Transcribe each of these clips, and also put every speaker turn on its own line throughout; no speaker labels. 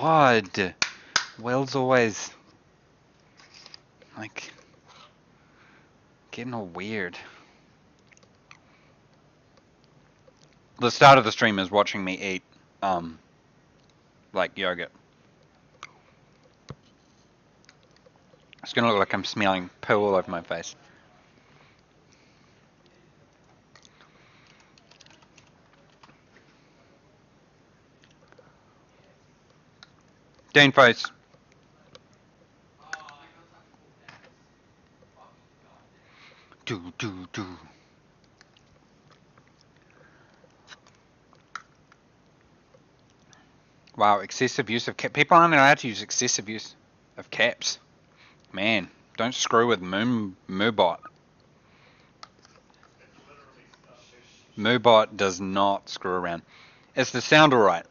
God. Will's always, like, getting all weird. The start of the stream is watching me eat, like, yogurt. It's gonna look like I'm smelling poo all over my face. Dean face. Do. Wow, excessive use of caps. People aren't allowed to use excessive use of caps. Man, don't screw with Moobot. Moobot does not screw around. Is the sound alright?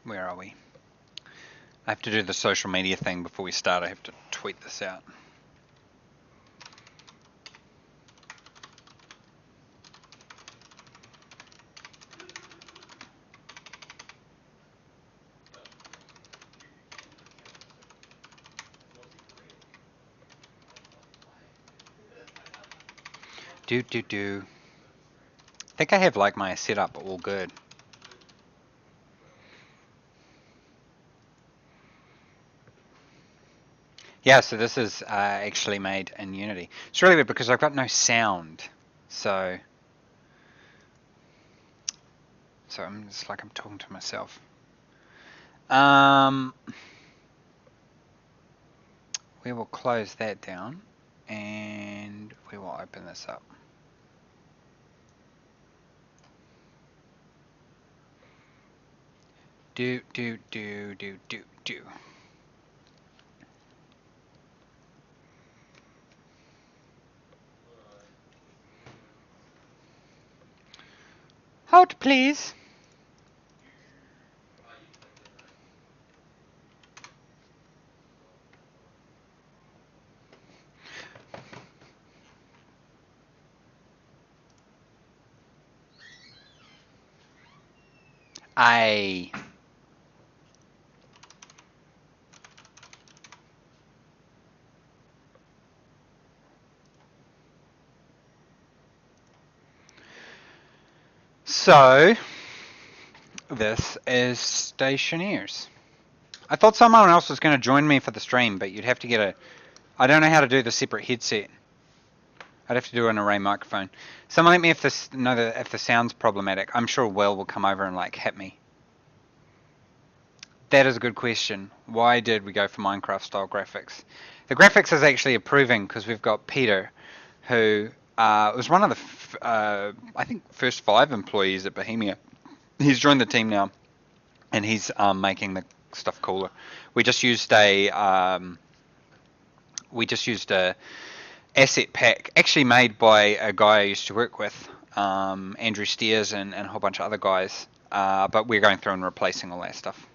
Where are we? I have to do the social media thing before we start. I have to tweet this out. Do. I think I have like my setup all good. Yeah, so this is actually made in Unity. It's really weird because I've got no sound, so it's like I'm talking to myself. We will close that down, and we will open this up. Do. Hold, please. So, this is Stationeers. I thought someone else was going to join me for the stream, but you'd have to get I don't know how to do the separate headset. I'd have to do an array microphone. Someone let me if the sound's problematic. I'm sure Will come over and like hit me. That is a good question. Why did we go for Minecraft style graphics? The graphics is actually improving because we've got Peter, who was one of the I think first 5 employees at Bohemia. He's joined the team now, and he's making the stuff cooler. We just used a asset pack actually made by a guy I used to work with, Andrew Steers, and a whole bunch of other guys. But we're going through and replacing all that stuff.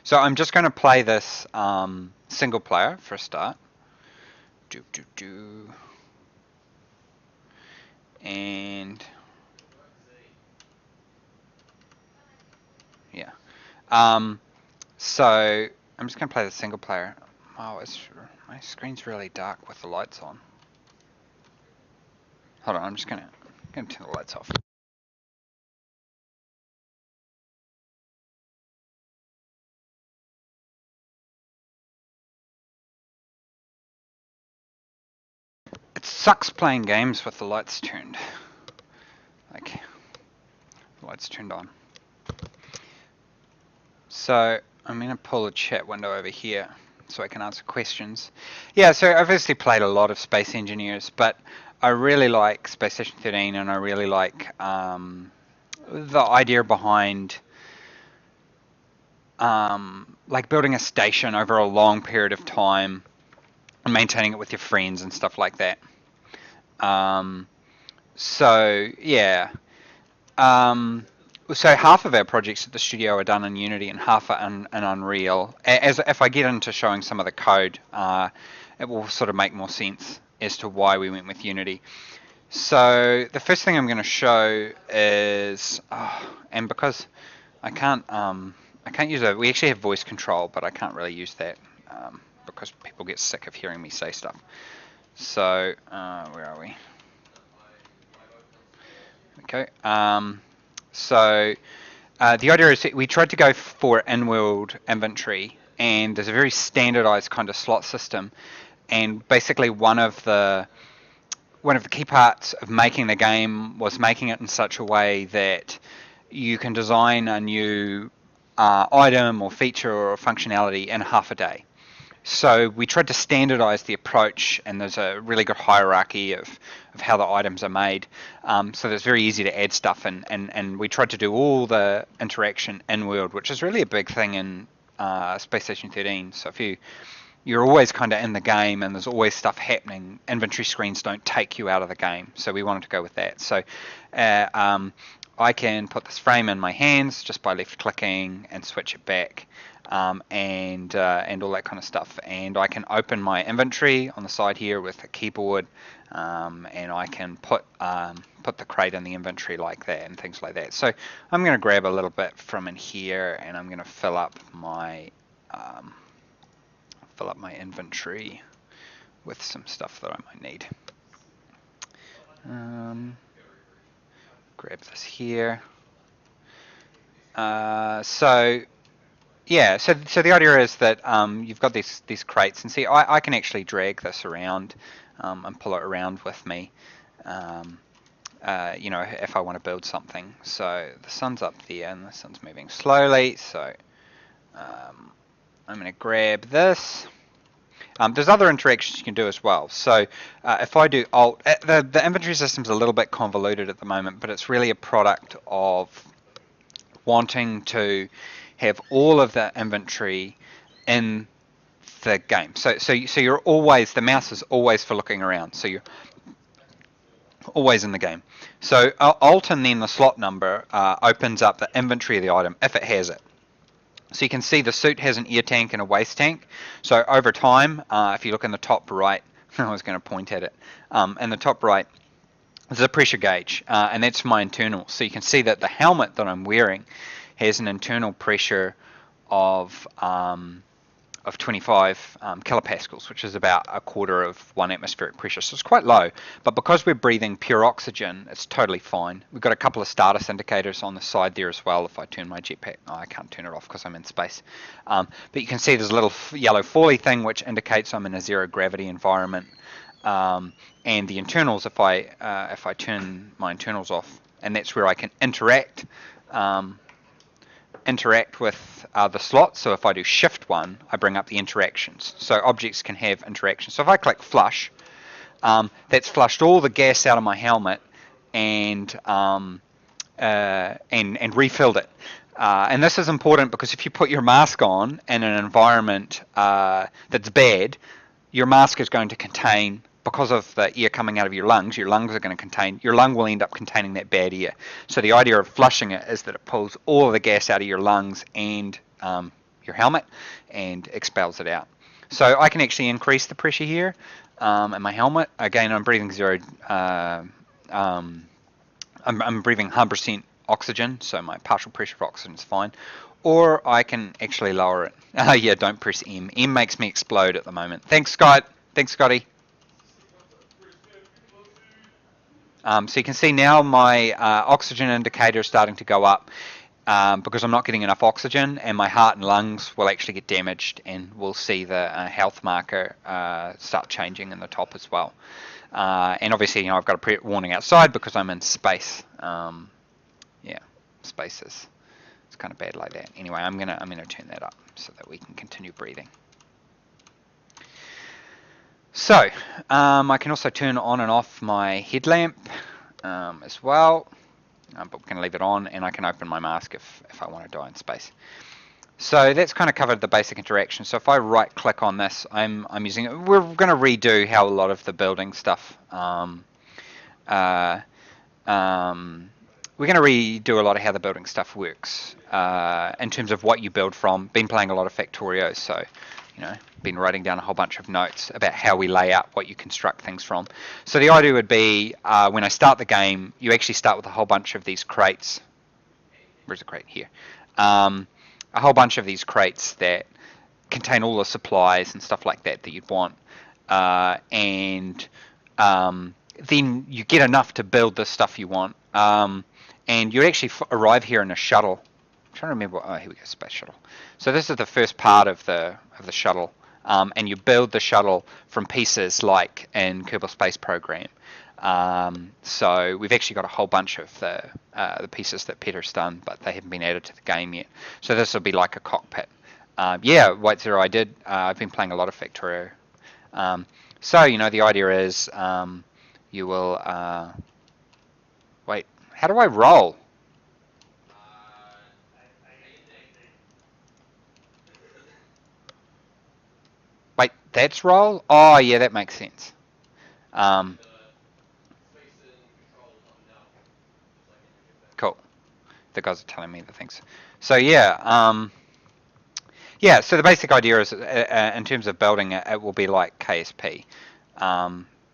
So I'm just going to play this single player for a start. And yeah. So I'm just going to play the single player. Oh, my screen's really dark with the lights on. Hold on, I'm just going to turn the lights off. It sucks playing games with the lights turned. Like, the lights turned on. So I'm going to pull a chat window over here so I can answer questions. Yeah, so I've obviously played a lot of Space Engineers, but I really like Space Station 13, and I really like the idea behind like building a station over a long period of time and maintaining it with your friends and stuff like that. So yeah. So half of our projects at the studio are done in Unity and half are in Unreal. If I get into showing some of the code, it will sort of make more sense as to why we went with Unity. So the first thing I'm going to show is, and because I can't use it. We actually have voice control, but I can't really use that because people get sick of hearing me say stuff. So where are we? Okay. So the idea is that we tried to go for in-world inventory, and there's a very standardized kind of slot system. And basically, one of the key parts of making the game was making it in such a way that you can design a new item or feature or functionality in half a day. So we tried to standardize the approach, and there's a really good hierarchy of how the items are made. So that it's very easy to add stuff, and we tried to do all the interaction in-world, which is really a big thing in Space Station 13. So if you're always kind of in the game and there's always stuff happening, inventory screens don't take you out of the game. So we wanted to go with that. So I can put this frame in my hands just by left clicking and switch it back, and all that kind of stuff. And I can open my inventory on the side here with a keyboard, and I can put the crate in the inventory like that and things like that. So I'm going to grab a little bit from in here, and I'm going to fill up my inventory with some stuff that I might need. Grab this here. So the idea is that you've got these crates, and see, I can actually drag this around and pull it around with me, if I want to build something. So the sun's up there, and the sun's moving slowly, so I'm going to grab this. There's other interactions you can do as well. So if I do Alt, the inventory system's a little bit convoluted at the moment, but it's really a product of wanting to have all of the inventory in the game. So you're always, the mouse is always for looking around. So you're always in the game. So Alt and then the slot number opens up the inventory of the item if it has it. So you can see the suit has an air tank and a waste tank. So over time, if you look in the top right, I was going to point at it, in the top right, there's a pressure gauge, and that's my internal. So you can see that the helmet that I'm wearing has an internal pressure of 25 kilopascals, which is about a quarter of 1 atmospheric pressure. So it's quite low, but because we're breathing pure oxygen, it's totally fine. We've got a couple of status indicators on the side there as well. If I turn my jetpack, I can't turn it off because I'm in space. But you can see there's a little yellow fally thing which indicates I'm in a zero gravity environment. And the internals, if I turn my internals off, and that's where I can interact with the slots. So if I do Shift 1, I bring up the interactions. So objects can have interactions. So if I click flush, that's flushed all the gas out of my helmet and refilled it. And this is important because if you put your mask on in an environment that's bad, your mask is going to contain, because of the air coming out of your lungs are going to contain, your lung will end up containing that bad air. So the idea of flushing it is that it pulls all of the gas out of your lungs and your helmet and expels it out. So I can actually increase the pressure here in my helmet. Again, I'm breathing I'm breathing 100% oxygen, so my partial pressure of oxygen is fine. Or I can actually lower it. Yeah, don't press M. M makes me explode at the moment. Thanks, Scott. Thanks, Scotty. So you can see now my oxygen indicator is starting to go up because I'm not getting enough oxygen, and my heart and lungs will actually get damaged, and we'll see the health marker start changing in the top as well. And obviously, I've got a warning outside because I'm in space. Yeah, space is it's kind of bad like that. Anyway, I'm gonna turn that up so that we can continue breathing. So, I can also turn on and off my headlamp as well, but we're going to leave it on, and I can open my mask if I want to die in space. So that's kind of covered the basic interaction. So if I right click on this, I'm using it. We're going to redo how a lot of the building stuff, we're going to redo a lot of how the building stuff works in terms of what you build from. Been playing a lot of Factorio, so been writing down a whole bunch of notes about how we lay out what you construct things from. So the idea would be when I start the game, you actually start with a whole bunch of these crates. Where's the crate? Here. A whole bunch of these crates that contain all the supplies and stuff like that you'd want. And then you get enough to build the stuff you want. And you actually arrive here in a shuttle. I'm trying to remember. Oh, here we go, space shuttle. So this is the first part of the shuttle, and you build the shuttle from pieces like in Kerbal Space Program. So we've actually got a whole bunch of the pieces that Peter's done, but they haven't been added to the game yet. So this will be like a cockpit. Yeah, White Zero, I did. I've been playing a lot of Factorio. So the idea is you will wait. How do I roll? Wait, that's roll? Oh, yeah, that makes sense. Cool. The guys are telling me the things. So yeah, so the basic idea is, in terms of building it, it will be like KSP.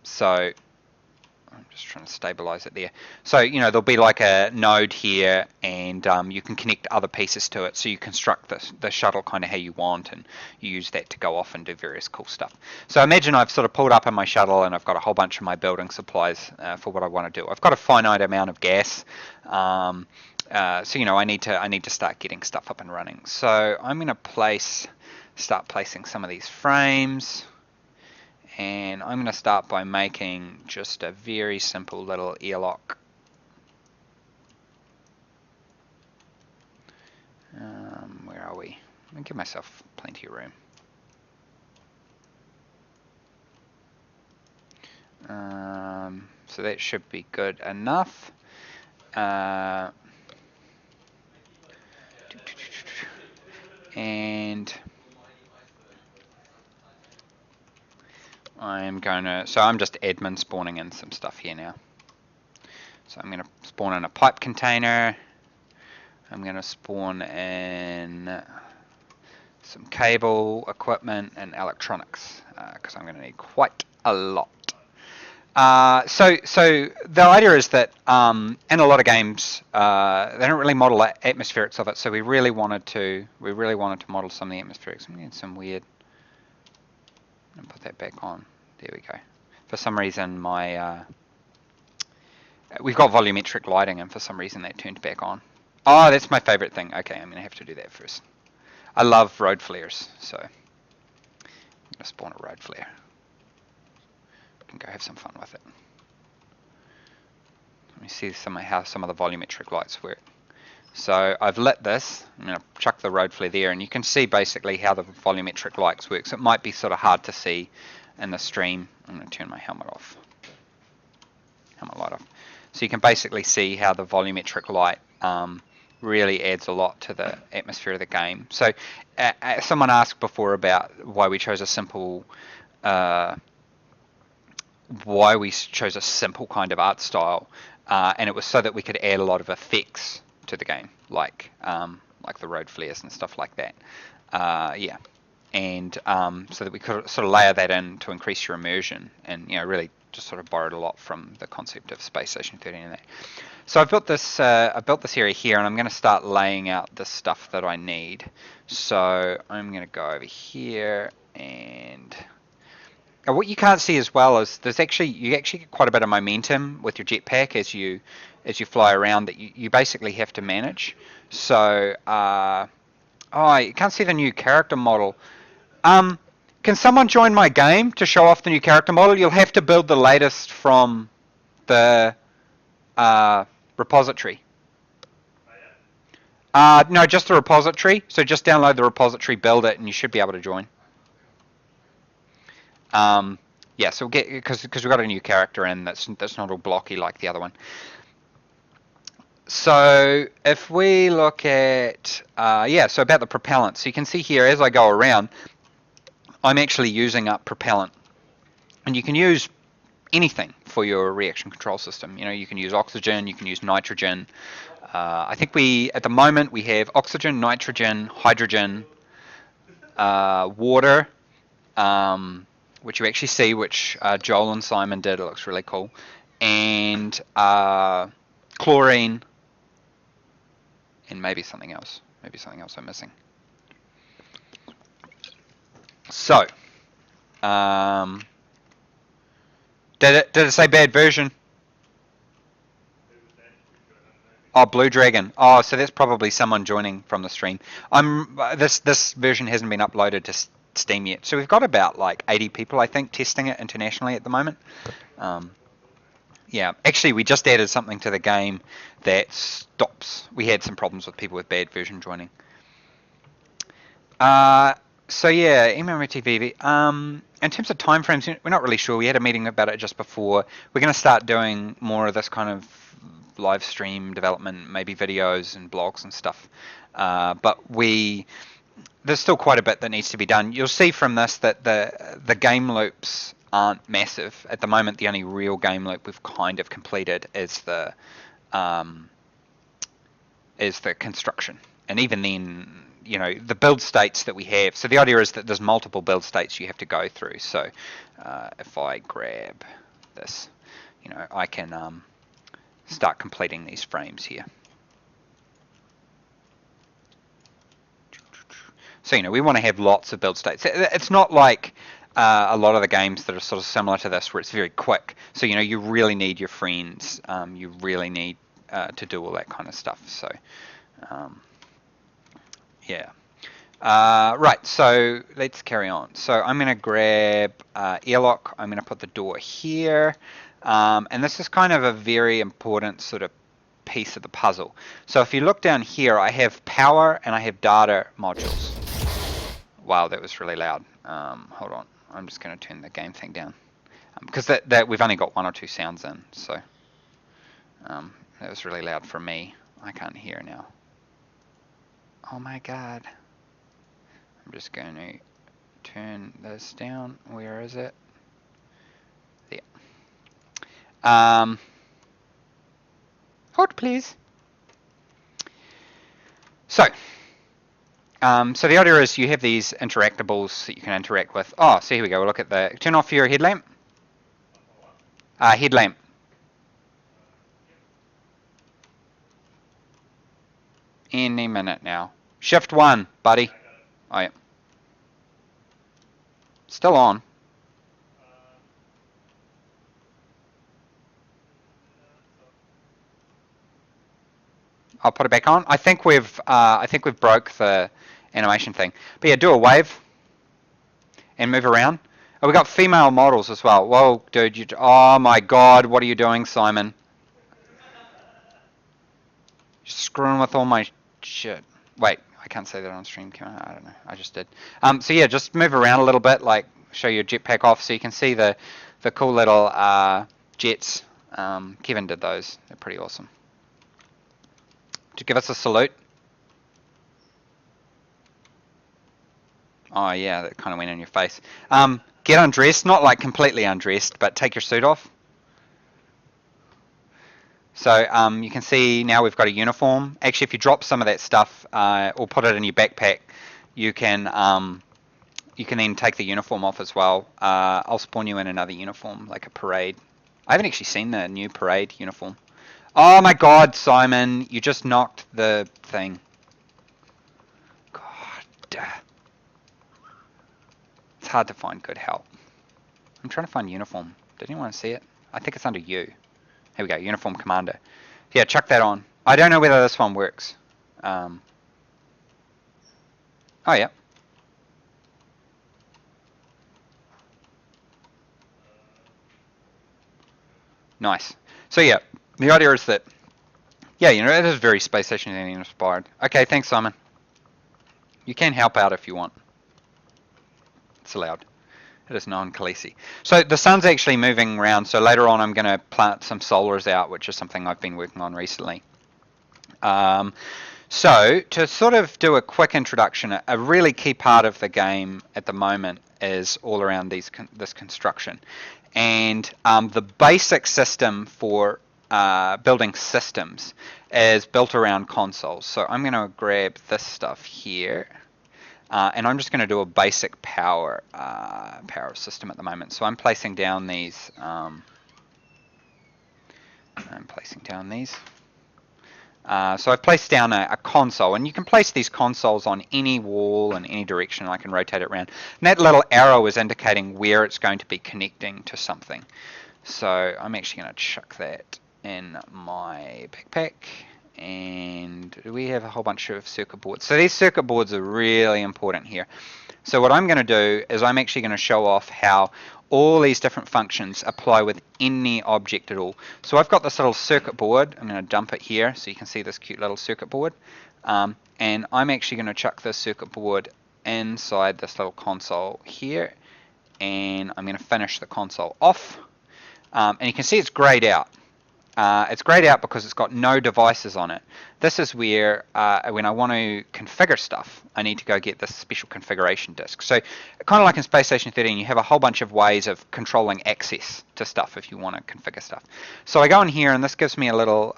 So I'm just trying to stabilize it there. So there'll be like a node here, and you can connect other pieces to it. So you construct the shuttle kind of how you want, and you use that to go off and do various cool stuff. So imagine I've sort of pulled up in my shuttle, and I've got a whole bunch of my building supplies for what I want to do. I've got a finite amount of gas. So I need to start getting stuff up and running. So I'm going to start placing some of these frames, and I'm going to start by making just a very simple little airlock. Where are we? I'm going to give myself plenty of room. So that should be good enough. And I'm just admin spawning in some stuff here now. So I'm going to spawn in a pipe container. I'm going to spawn in some cable, equipment, and electronics, because I'm going to need quite a lot. So the idea is that in a lot of games they don't really model atmospherics of it. So we really wanted to model some of the atmospherics. I'm getting some weird. I'm gonna put that back on. There we go. For some reason we've got volumetric lighting, and for some reason that turned back on. Oh, that's my favorite thing. Okay, I'm gonna have to do that first. I love road flares, so I'm gonna spawn a road flare. Can go have some fun with it. Let me see how some of the volumetric lights work. So I've lit this. I'm going to chuck the road flare there, and you can see basically how the volumetric lights works. It might be sort of hard to see in the stream. I'm going to turn my helmet off. Helmet light off. So you can basically see how the volumetric light really adds a lot to the atmosphere of the game. So someone asked before about why we chose a simple kind of art style, and it was so that we could add a lot of effects to the game, like the road flares and stuff like that. And so that we could sort of layer that in to increase your immersion, and really just sort of borrowed a lot from the concept of Space Station 13 and that. So I've built this area here, and I'm going to start laying out the stuff that I need. So I'm going to go over here, and what you can't see as well is you actually get quite a bit of momentum with your jetpack as you fly around that you basically have to manage. So you can't see the new character model. Can someone join my game to show off the new character model? You'll have to build the latest from the repository. No, just the repository. So just download the repository, build it, and you should be able to join. Yeah, so we'll get, because we've got a new character in that's not all blocky like the other one. So if we look at so about the propellant, so you can see here as I go around, I'm actually using up propellant, and you can use anything for your reaction control system. You can use oxygen, you can use nitrogen. I think at the moment we have oxygen, nitrogen, hydrogen, water, which you actually see, which Joel and Simon did. It looks really cool. And chlorine, and maybe something else. Maybe something else I'm missing. So, did it say bad version? Oh, Blue Dragon. Oh, so that's probably someone joining from the stream. This version hasn't been uploaded to Steam yet, so we've got about like 80 people, I think, testing it internationally at the moment. Yeah, actually, we just added something to the game that stops. We had some problems with people with bad version joining. So yeah, MMOTV. In terms of timeframes, we're not really sure. We had a meeting about it just before. We're going to start doing more of this kind of live stream development, maybe videos and blogs and stuff. But there's still quite a bit that needs to be done. You'll see from this that the game loops aren't massive at the moment. The only real game loop we've kind of completed is the construction, and even then, you know, the build states that we have. So the idea is that there's multiple build states you have to go through. So if I grab this, you know, I can start completing these frames here. So, you know, we want to have lots of build states. It's not like a lot of the games that are sort of similar to this where it's very quick. So, you know, you really need your friends. You really need to do all that kind of stuff. So, yeah. Right, so let's carry on. So I'm going to grab Airlock. I'm going to put the door here. And this is kind of a very important sort of piece of the puzzle. So if you look down here, I have power and I have data modules. Wow, that was really loud. Hold on. I'm just going to turn the game thing down. Because that we've only got 1 or 2 sounds in. So that was really loud for me. I can't hear now. Oh my god. I'm just going to turn this down. Where is it? There. Hold, please. So the idea is you have these interactables that you can interact with. Oh, so here we go. We'll look at the... Turn off your headlamp. Headlamp. Any minute now. Shift 1, buddy. Oh, yeah. Still on. I'll put it back on. I think we've broke the animation thing. But yeah, do a wave and move around. Oh, we got female models as well. Whoa, dude! Oh my God, what are you doing, Simon? You're screwing with all my shit. Wait, I can't say that on stream, can I? I don't know. I just did. So yeah, just move around a little bit, like show your jetpack off, so you can see the cool little jets. Kevin did those. They're pretty awesome. To give us a salute. Oh yeah, that kind of went in your face. Get undressed, not like completely undressed, but take your suit off. So you can see now we've got a uniform. Actually, if you drop some of that stuff or put it in your backpack, you can then take the uniform off as well. I'll spawn you in another uniform, like a parade. I haven't actually seen the new parade uniform. Oh my God, Simon, you just knocked the thing. God. It's hard to find good help. I'm trying to find uniform. Did anyone see it? I think it's under you. Here we go, uniform commander. Yeah, chuck that on. I don't know whether this one works. Oh yeah. Nice. So yeah, the idea is that, yeah, you know, it is very Space Station inspired. Okay, thanks, Simon. You can help out if you want. It's allowed. It is non-Khaleesi. So the sun's actually moving around, so later on I'm going to plant some solars out, which is something I've been working on recently. So to sort of do a quick introduction, a really key part of the game at the moment is all around this construction. And the basic system for building systems is built around consoles. So I'm going to grab this stuff here. and I'm just going to do a basic power system at the moment. So I'm placing down these. So I've placed down a console, and you can place these consoles on any wall in any direction, and I can rotate it around. And that little arrow is indicating where it's going to be connecting to something. So I'm actually going to chuck that in my backpack. And we have a whole bunch of circuit boards. So these circuit boards are really important here. So what I'm going to do is I'm actually going to show off how all these different functions apply with any object at all. So I've got this little circuit board. I'm going to dump it here so you can see this cute little circuit board. And I'm actually going to chuck this circuit board inside this little console here. And I'm going to finish the console off. And you can see it's grayed out. It's grayed out because it's got no devices on it. This is where, when I want to configure stuff, I need to go get this special configuration disk. So, kind of like in Space Station 13, you have a whole bunch of ways of controlling access to stuff if you want to configure stuff. So I go in here, and this gives me a little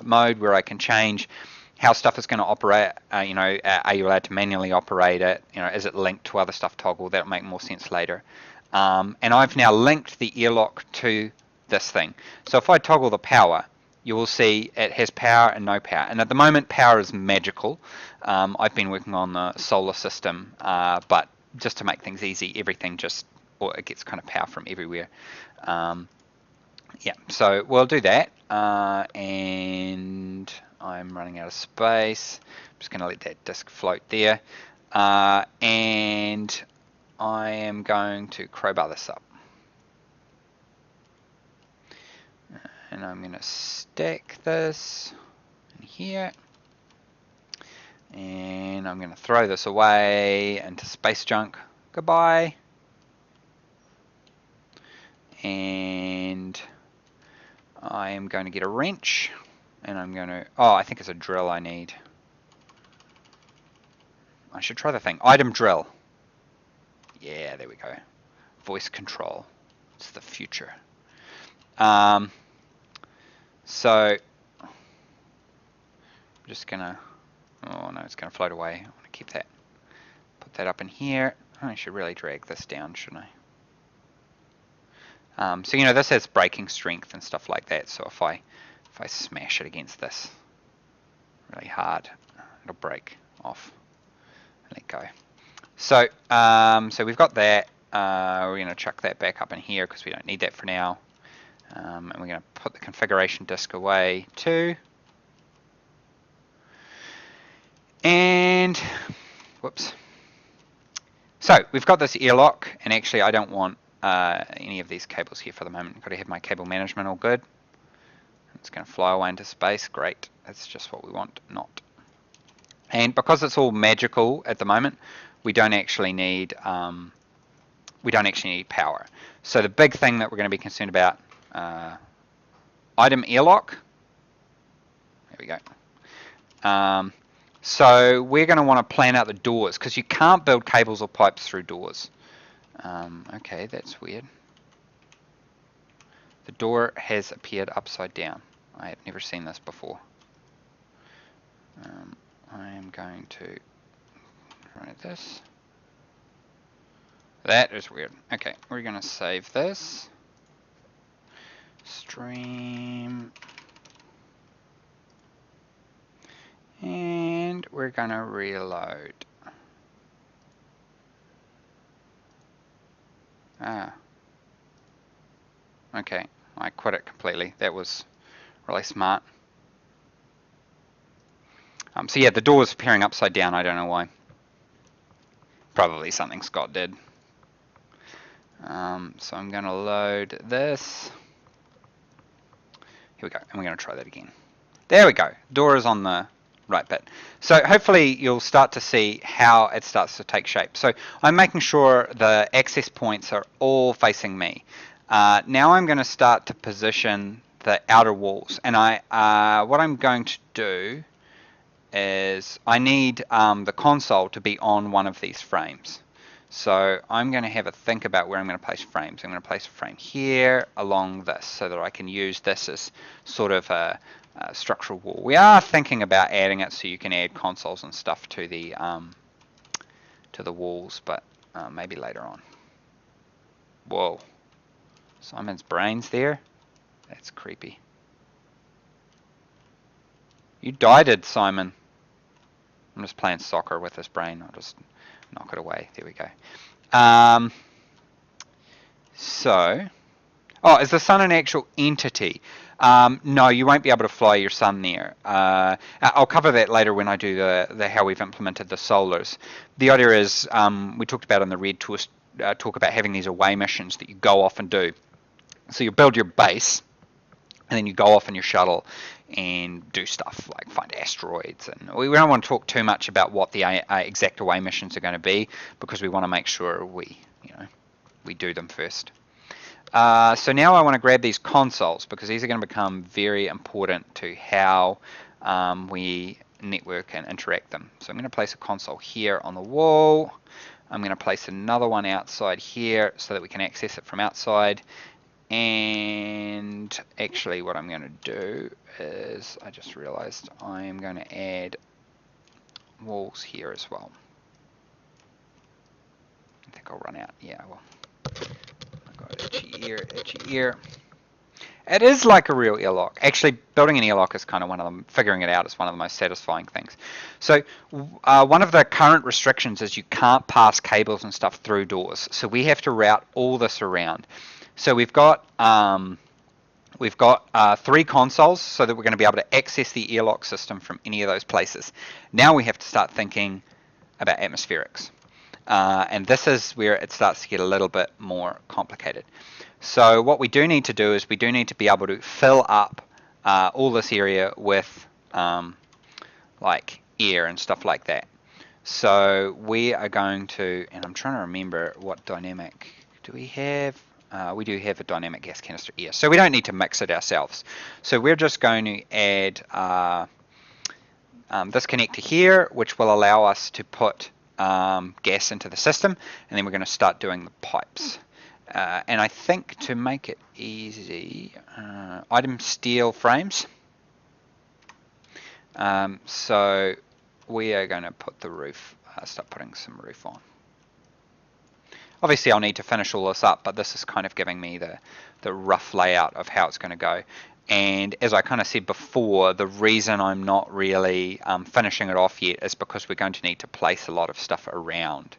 mode where I can change how stuff is going to operate. Are you allowed to manually operate it? Is it linked to other stuff toggle? That'll make more sense later. And I've now linked the Airlock to this thing. So if I toggle the power, you will see it has power and no power. And at the moment, power is magical. I've been working on the solar system, but just to make things easy, everything it gets kind of power from everywhere. Yeah, so we'll do that. And I'm running out of space. I'm just going to let that disk float there. And I am going to crowbar this up. And I'm going to stack this in here. And I'm going to throw this away into space junk. Goodbye. And I am going to get a wrench. And I'm going to... Oh, I think it's a drill I need. I should try the thing. Item drill. Yeah, there we go. Voice control. It's the future. So I'm just gonna, oh no, it's gonna float away. I want to keep that, put that up in here. Oh, I should really drag this down, shouldn't I? So this has braking strength and stuff like that. So if I smash it against this really hard, it'll break off and let go. So so we've got that. We're gonna chuck that back up in here because we don't need that for now. And we're going to put the configuration disk away too. And, whoops. So, we've got this Airlock, and actually I don't want any of these cables here for the moment. I've got to have my cable management all good. It's going to fly away into space. Great. That's just what we want, not. And because it's all magical at the moment, we don't actually need power. So the big thing that we're going to be concerned about, item Airlock. There we go. So we're going to want to plan out the doors because you can't build cables or pipes through doors. Okay, that's weird. The door has appeared upside down. I have never seen this before. I am going to run this. That is weird. Okay, we're going to save this. Stream. And we're going to reload. Okay, I quit it completely. That was really smart. So yeah, the door's appearing upside down. I don't know why. Probably something Scott did. So I'm going to load this. Here we go, and we're going to try that again. There we go. Door is on the right bit. So hopefully you'll start to see how it starts to take shape. So I'm making sure the access points are all facing me. Now I'm going to start to position the outer walls. And what I'm going to do is I need the console to be on one of these frames. So I'm going to have a think about where I'm going to place frames. I'm going to place a frame here along this so that I can use this as sort of a structural wall. We are thinking about adding it so you can add consoles and stuff to the the walls, but maybe later on. Whoa. Simon's brains there? That's creepy. You dyed it, Simon. I'm just playing soccer with this brain. I'll just knock it away. There we go. Oh, is the sun an actual entity? No, you won't be able to fly your sun there. I'll cover that later when I do the how we've implemented the solars. The idea is, we talked about in the red tour, talk about having these away missions that you go off and do. So you build your base, and then you go off in your shuttle and do stuff like find asteroids. And we don't want to talk too much about what the exact away missions are going to be, because we want to make sure we do them first. So now I want to grab these consoles, because these are going to become very important to how we network and interact them. So I'm going to place a console here on the wall. I'm going to place another one outside here so that we can access it from outside. And actually what I'm going to do is, I just realized I am going to add walls here as well. I think I'll run out. Yeah, I will. I've got itchy ear. It is like a real airlock. Actually, building an airlock is kind of one of them. Figuring it out is one of the most satisfying things. So one of the current restrictions is you can't pass cables and stuff through doors. So we have to route all this around. So we've got 3 consoles, so that we're going to be able to access the airlock system from any of those places. Now we have to start thinking about atmospherics. And this is where it starts to get a little bit more complicated. So what we do need to do is we do need to be able to fill up all this area with like air and stuff like that. So we are going to, and I'm trying to remember what dynamic do we have. We do have a dynamic gas canister here, so we don't need to mix it ourselves. So we're just going to add this connector here, which will allow us to put gas into the system, and then we're going to start doing the pipes. And I think to make it easy, item steel frames. So we are going to put the roof, start putting some roof on. Obviously I'll need to finish all this up, but this is kind of giving me the rough layout of how it's going to go. And as I kind of said before, the reason I'm not really finishing it off yet is because we're going to need to place a lot of stuff around.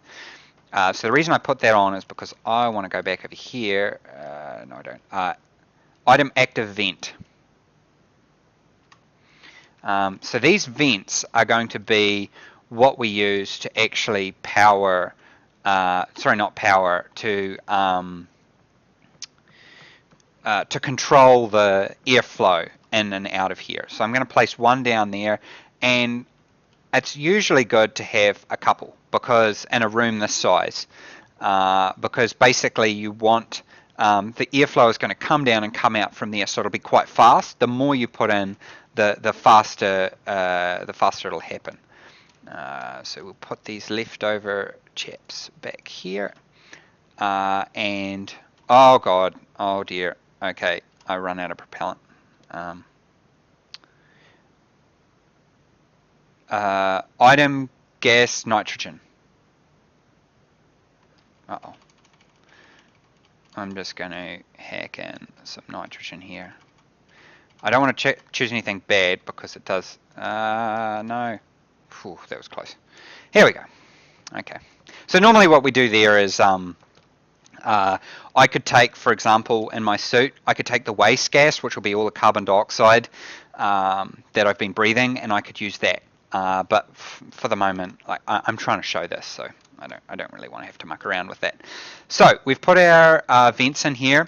So the reason I put that on is because I want to go back over here. No, I don't. Item active vent. So these vents are going to be what we use to actually power, to control the airflow in and out of here. So I'm going to place one down there, and it's usually good to have a couple, because in a room this size, because basically you want the airflow is going to come down and come out from there, so it'll be quite fast. The more you put in, the faster it'll happen. So we'll put these leftover chaps back here, and oh god, oh dear. Okay, I run out of propellant. Item gas nitrogen. Uh-oh. I'm just going to hack in some nitrogen here. I don't want to choose anything bad, because it does... no. Whew, that was close. Here we go. Okay. So normally what we do there is... I could take, for example, in my suit, I could take the waste gas, which will be all the carbon dioxide that I've been breathing, and I could use that. But for the moment, like, I'm trying to show this, so I don't really want to have to muck around with that. So we've put our vents in here.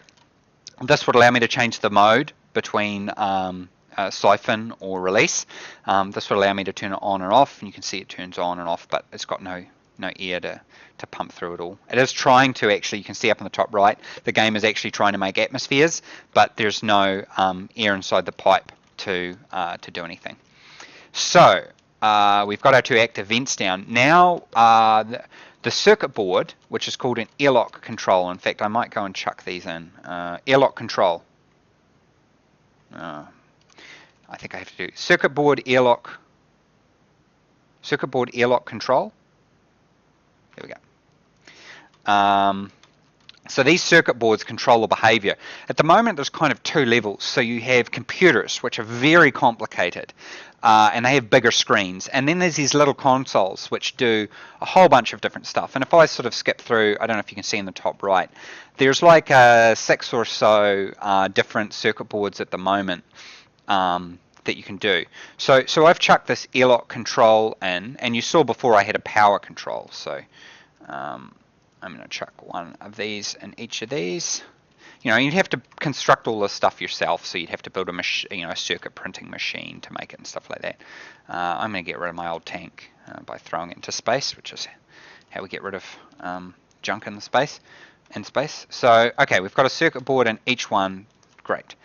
This would allow me to change the mode between siphon or release. This would allow me to turn it on and off, and you can see it turns on and off, but it's got no air to pump through it all. It is trying to actually, you can see up in the top right, the game is actually trying to make atmospheres, but there's no air inside the pipe to do anything. So we've got our 2 active vents down. Now the circuit board, which is called an airlock control. In fact, I might go and chuck these in. Airlock control. I think I have to do circuit board airlock control. There we go. So these circuit boards control the behavior. At the moment, there's kind of two levels. So you have computers, which are very complicated, and they have bigger screens. And then there's these little consoles, which do a whole bunch of different stuff. And if I sort of skip through, I don't know if you can see in the top right, there's like 6 or so different circuit boards at the moment that you can do. So I've chucked this airlock control in, and you saw before I had a power control. So I'm going to chuck one of these in each of these. You know, you'd have to construct all this stuff yourself, so you'd have to build a circuit printing machine to make it and stuff like that. I'm going to get rid of my old tank by throwing it into space, which is how we get rid of junk in space. So, okay, we've got a circuit board in each one. Great.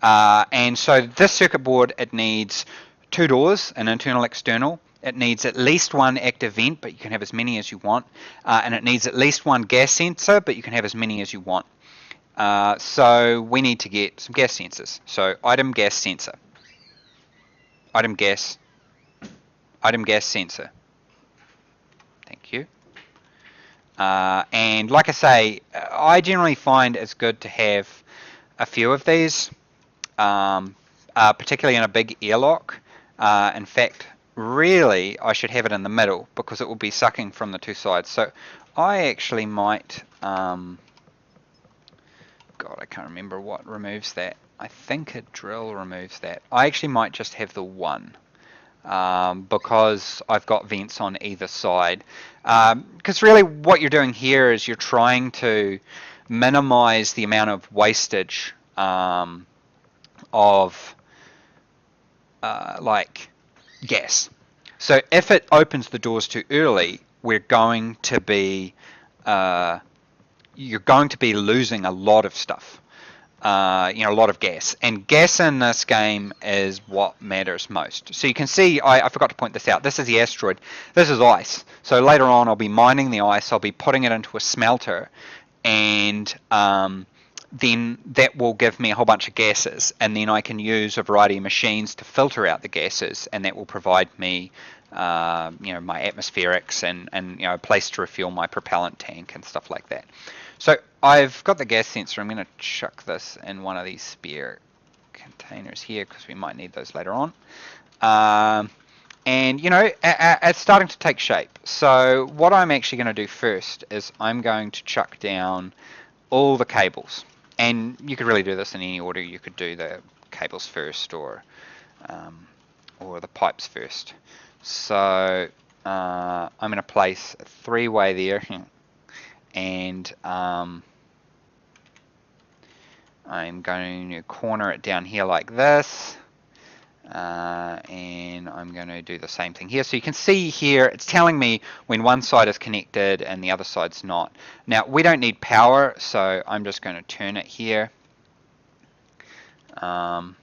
And so this circuit board, it needs 2 doors, an internal, external. It needs at least 1 active vent, but you can have as many as you want. And it needs at least 1 gas sensor, but you can have as many as you want. So we need to get some gas sensors. So item gas sensor. Item gas sensor. Thank you. And like I say, I generally find it's good to have a few of these, particularly in a big airlock. In fact, really, I should have it in the middle because it will be sucking from the 2 sides. So I actually might, God, I can't remember what removes that. I think a drill removes that. I actually might just have the 1 because I've got vents on either side. Because really what you're doing here is you're trying to minimize the amount of wastage of like gas. So if it opens the doors too early, you're going to be losing a lot of stuff, a lot of gas. And gas in this game is what matters most. So you can see, I forgot to point this out. This is the asteroid. This is ice. So later on, I'll be mining the ice. I'll be putting it into a smelter, and then that will give me a whole bunch of gases, and then I can use a variety of machines to filter out the gases, and that will provide me my atmospherics and a place to refuel my propellant tank and stuff like that. So I've got the gas sensor. I'm going to chuck this in one of these spare containers here because we might need those later on. And it's starting to take shape. So what I'm actually going to do first is I'm going to chuck down all the cables. And you could really do this in any order. You could do the cables first or the pipes first. So I'm going to place a 3-way there, and I'm going to corner it down here like this, and I'm going to do the same thing here. So you can see here it's telling me when one side is connected and the other side's not. Now we don't need power, so I'm just going to turn it here. I'm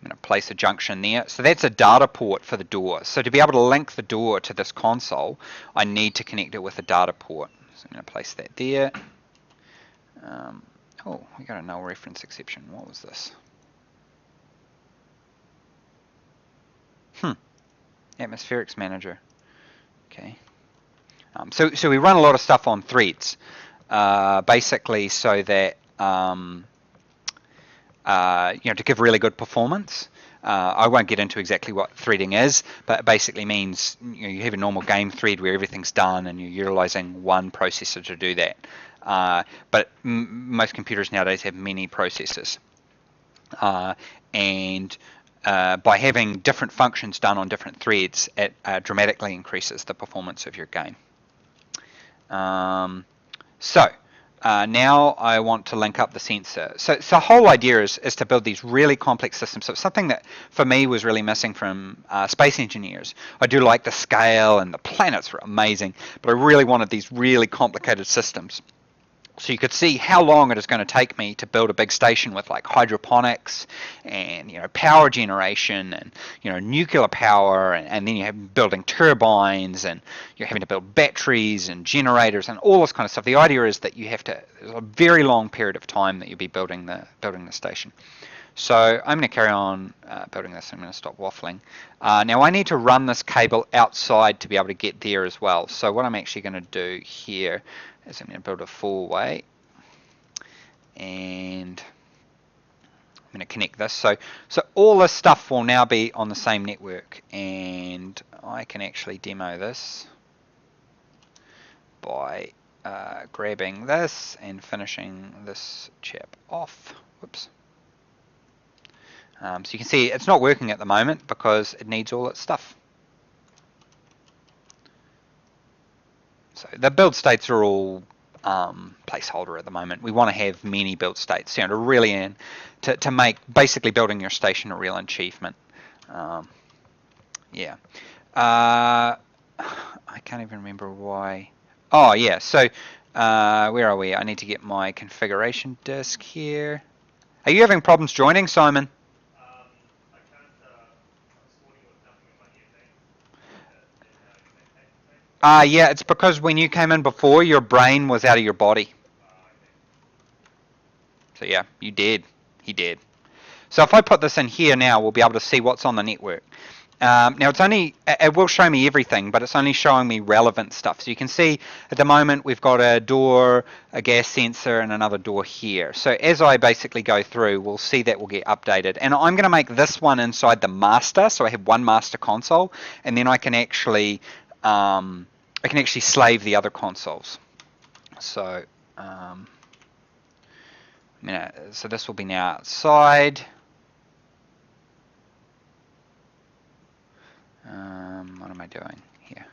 going to place a junction there. So that's a data port for the door. So to be able to link the door to this console, I need to connect it with a data port. So I'm going to place that there. Oh, we got a null reference exception. What was this? Atmospherics manager. Okay. So we run a lot of stuff on threads, basically so that to give really good performance. I won't get into exactly what threading is, but it basically means you have a normal game thread where everything's done and you're utilizing one processor to do that. But most computers nowadays have many processors. And by having different functions done on different threads, it dramatically increases the performance of your game. Now I want to link up the sensor. So the whole idea is to build these really complex systems. So something that for me was really missing from Space Engineers. I do like the scale and the planets were amazing, but I really wanted these really complicated systems. So you could see how long it is going to take me to build a big station with like hydroponics and power generation and nuclear power, and then you have building turbines and you're having to build batteries and generators and all this kind of stuff. The idea is that you have to, there's a very long period of time that you'll be building the station. So I'm going to carry on building this. I'm going to stop waffling. Now I need to run this cable outside to be able to get there as well. So what I'm actually going to do here is I'm going to build a four-way, and I'm going to connect this. So all this stuff will now be on the same network, and I can actually demo this by grabbing this and finishing this chap off. Whoops. So you can see it's not working at the moment because it needs all its stuff. So the build states are all placeholder at the moment. We want to have many build states, to really to make basically building your station a real achievement. Yeah. I can't even remember why. Oh yeah. So where are we? I need to get my configuration disk here. Are you having problems joining, Simon? Yeah, it's because when you came in before, your brain was out of your body. So yeah, you did. He did. So if I put this in here now, we'll be able to see what's on the network. Now it will show me everything, but it's only showing me relevant stuff. So you can see at the moment we've got a door, a gas sensor, and another door here. So as I basically go through, we'll see that will get updated. And I'm going to make this one inside the master, so I have one master console, and then I can actually slave the other consoles. So so this will be now outside. What am I doing here?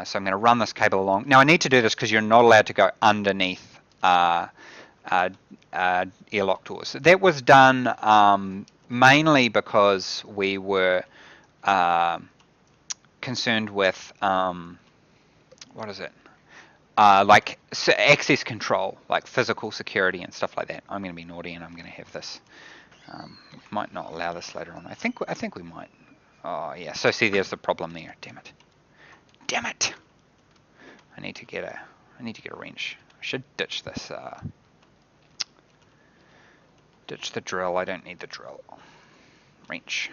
So I'm going to run this cable along. Now I need to do this because you're not allowed to go underneath airlock doors. That was done mainly because we were concerned with what is it? Like access control, like physical security and stuff like that. I'm going to be naughty and I'm going to have this. We might not allow this later on. I think we might. Oh yeah. So see, there's the problem there. Damn it. Damn it. I need to get a wrench. I should ditch this. Ditch the drill. I don't need the drill. Wrench.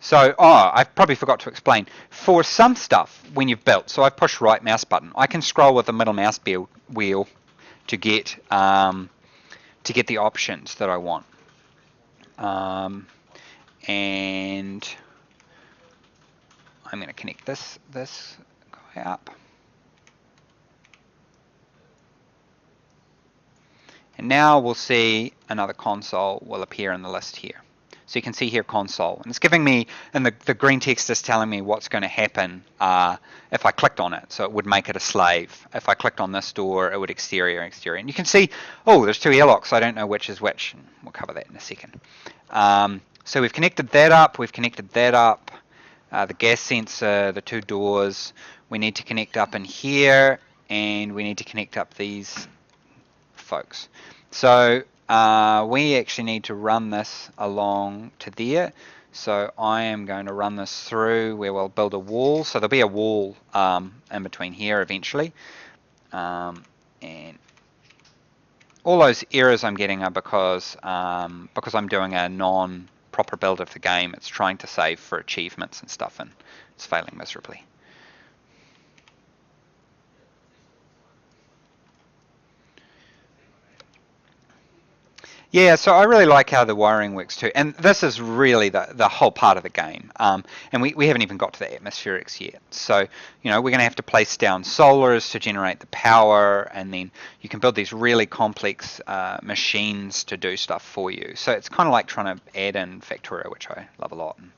So, I probably forgot to explain. For some stuff, when you've built, so I've pushed right mouse button, I can scroll with the middle mouse wheel to get the options that I want. And I'm going to connect this guy up. And now we'll see another console will appear in the list here. So you can see here console, and it's giving me, and the green text is telling me what's going to happen if I clicked on it. So it would make it a slave. If I clicked on this door, it would exterior. And you can see, oh, there's two airlocks. I don't know which is which. And we'll cover that in a second. So we've connected that up. We've connected that up. The gas sensor, the two doors. We need to connect up in here, and we need to connect up these folks. So we actually need to run this along to there. So I am going to run this through where we'll build a wall. So there'll be a wall in between here eventually. And all those errors I'm getting are because I'm doing a non-proper build of the game. It's trying to save for achievements and stuff, and it's failing miserably. Yeah, so I really like how the wiring works too. And this is really the whole part of the game. And we haven't even got to the atmospherics yet. So, we're going to have to place down solars to generate the power, and then you can build these really complex machines to do stuff for you. So it's kind of like trying to add in Factorio, which I love a lot and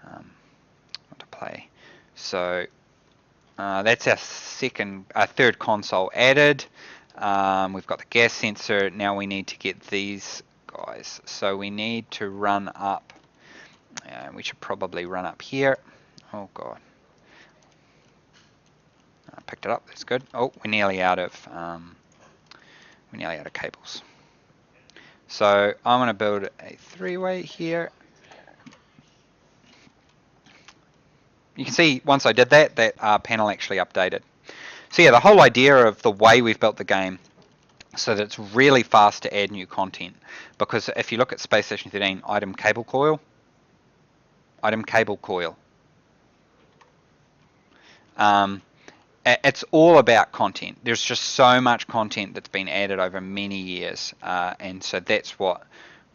want to play. So that's our third console added. We've got the gas sensor. Now we need to get these guys. So we need to run up. We should probably run up here. Oh god. I picked it up. That's good. Oh, we're nearly out of cables. So I'm going to build a three-way here. You can see once I did that panel actually updated. So yeah, the whole idea of the way we've built the game so that it's really fast to add new content. Because if you look at Space Station 13, item cable coil, it's all about content. There's just so much content that's been added over many years, and so that's what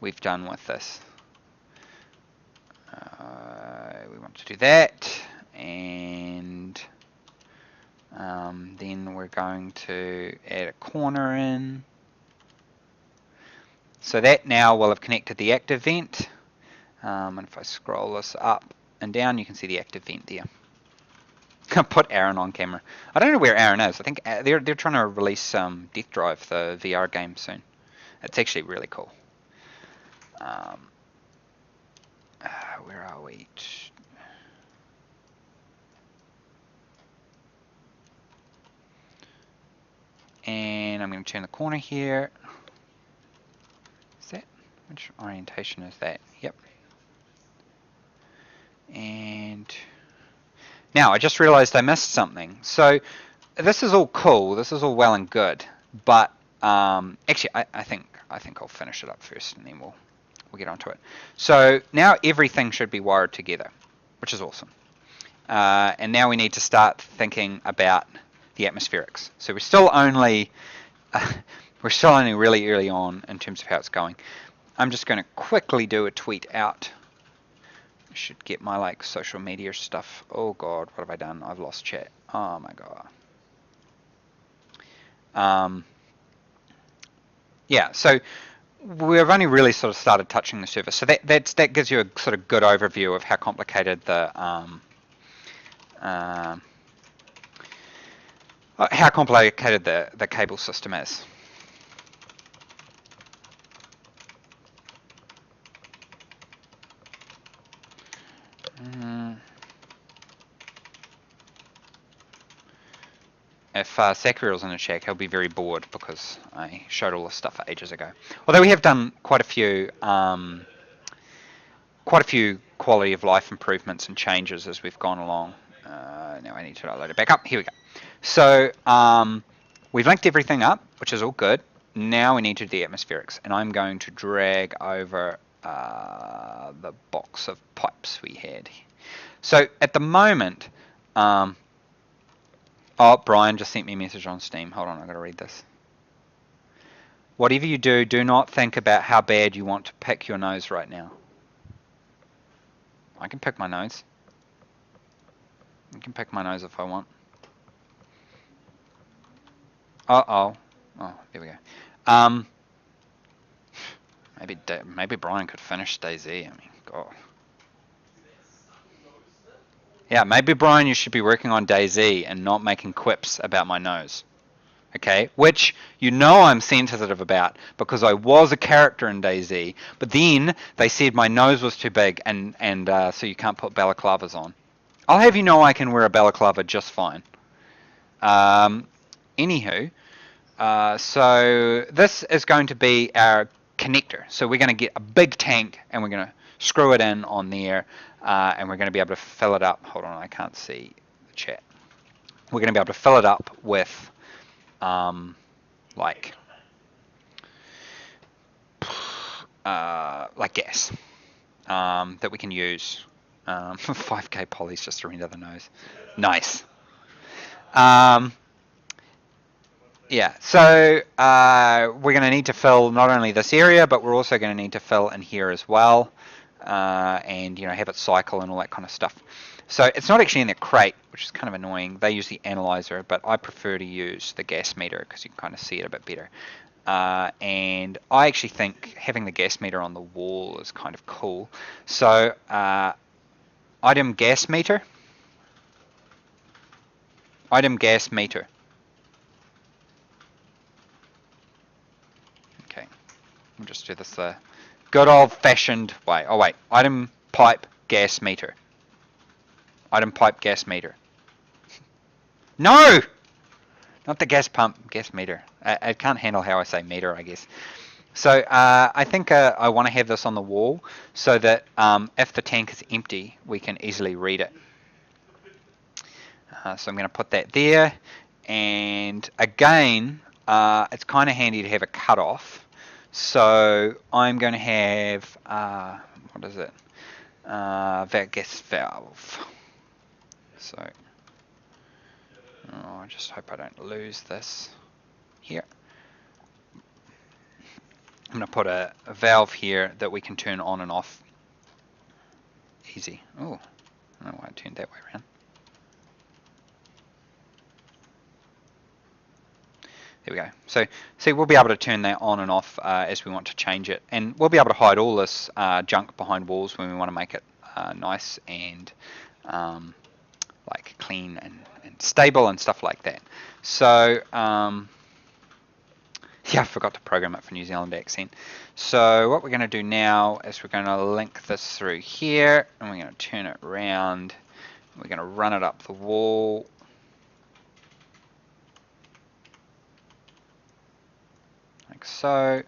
we've done with this. We want to do that, and then we're going to add a corner in. So that now will have connected the active vent, and if I scroll this up and down, you can see the active vent there. Put Aaron on camera. I don't know where Aaron is. I think they're trying to release Death Drive, the VR game, soon. It's actually really cool. Where are we? And I'm going to turn the corner here. Is that? Which orientation is that? Yep. And now I just realized I missed something. So this is all cool. This is all well and good. But actually, I think I'll finish it up first, and then we'll get onto it. So now everything should be wired together, which is awesome. And now we need to start thinking about the atmospherics. So we're still only really early on in terms of how it's going. I'm just going to quickly do a tweet out. I should get my social media stuff. Oh god, what have I done? I've lost chat. Oh my god. Yeah, so we've only really sort of started touching the surface. So that gives you a sort of good overview of how complicated the cable system is. If Sakriel's in the chat, he'll be very bored because I showed all this stuff ages ago. Although we have done quite a few quality of life improvements and changes as we've gone along. Now I need to load it back up. Here we go. So we've linked everything up, which is all good. Now we need to do the atmospherics, and I'm going to drag over the box of pipes we had. So at the moment, oh, Brian just sent me a message on Steam. Hold on, I've got to read this. Whatever you do, do not think about how bad you want to pick your nose right now. I can pick my nose. I can pick my nose if I want. Uh-oh. Oh, there we go. Maybe Brian could finish DayZ. I mean, God. Yeah, maybe Brian, you should be working on DayZ and not making quips about my nose. Okay, which you know I'm sensitive about because I was a character in DayZ, but then they said my nose was too big and so you can't put balaclavas on. I'll have you know I can wear a balaclava just fine. Anywho, so this is going to be our connector. So we're going to get a big tank and we're going to screw it in on there and we're going to be able to fill it up. Hold on, I can't see the chat. We're going to be able to fill it up with like gas that we can use. 5k polys just to render the nose. Nice. Yeah, so we're going to need to fill not only this area, but we're also going to need to fill in here as well, and have it cycle and all that kind of stuff. So it's not actually in the crate, which is kind of annoying. They use the analyzer, but I prefer to use the gas meter because you can kind of see it a bit better. And I actually think having the gas meter on the wall is kind of cool. So item gas meter. Item gas meter. Okay, we'll just do this the good old-fashioned way. Oh wait, item pipe gas meter. Item pipe gas meter. No! Not the gas pump, gas meter. I can't handle how I say meter, I guess. So I think I want to have this on the wall so that if the tank is empty, we can easily read it. So I'm going to put that there. And again, it's kind of handy to have a cutoff. So I'm going to have, what is it? That gas valve. So, I just hope I don't lose this here. I'm going to put a valve here that we can turn on and off easy. Oh, I don't know why I turned that way around. There we go. So see, we'll be able to turn that on and off as we want to change it. And we'll be able to hide all this junk behind walls when we want to make it nice and like clean and stable and stuff like that. So yeah, I forgot to program it for New Zealand accent. So what we're going to do now is we're going to link this through here, and we're going to turn it around. We're going to run it up the wall. Like so.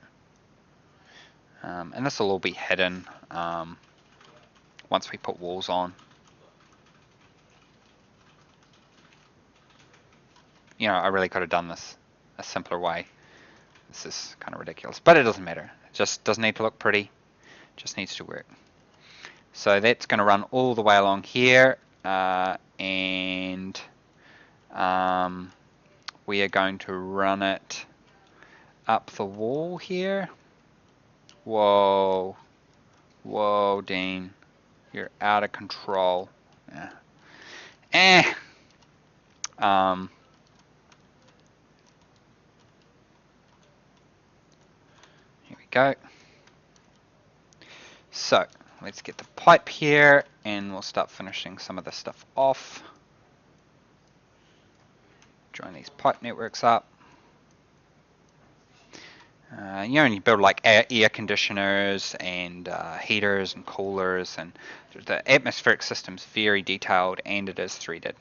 And this will all be hidden once we put walls on. You know, I really could have done this a simpler way. This is kind of ridiculous, but it doesn't matter. It just doesn't need to look pretty. It just needs to work. So that's going to run all the way along here, and we are going to run it up the wall here. Whoa, whoa, Dean, you're out of control. Yeah. Here we go. So let's get the pipe here, and we'll start finishing some of this stuff off. Join these pipe networks up. You know, and you build like air conditioners and heaters and coolers, and the atmospheric system's very detailed, and it is threaded.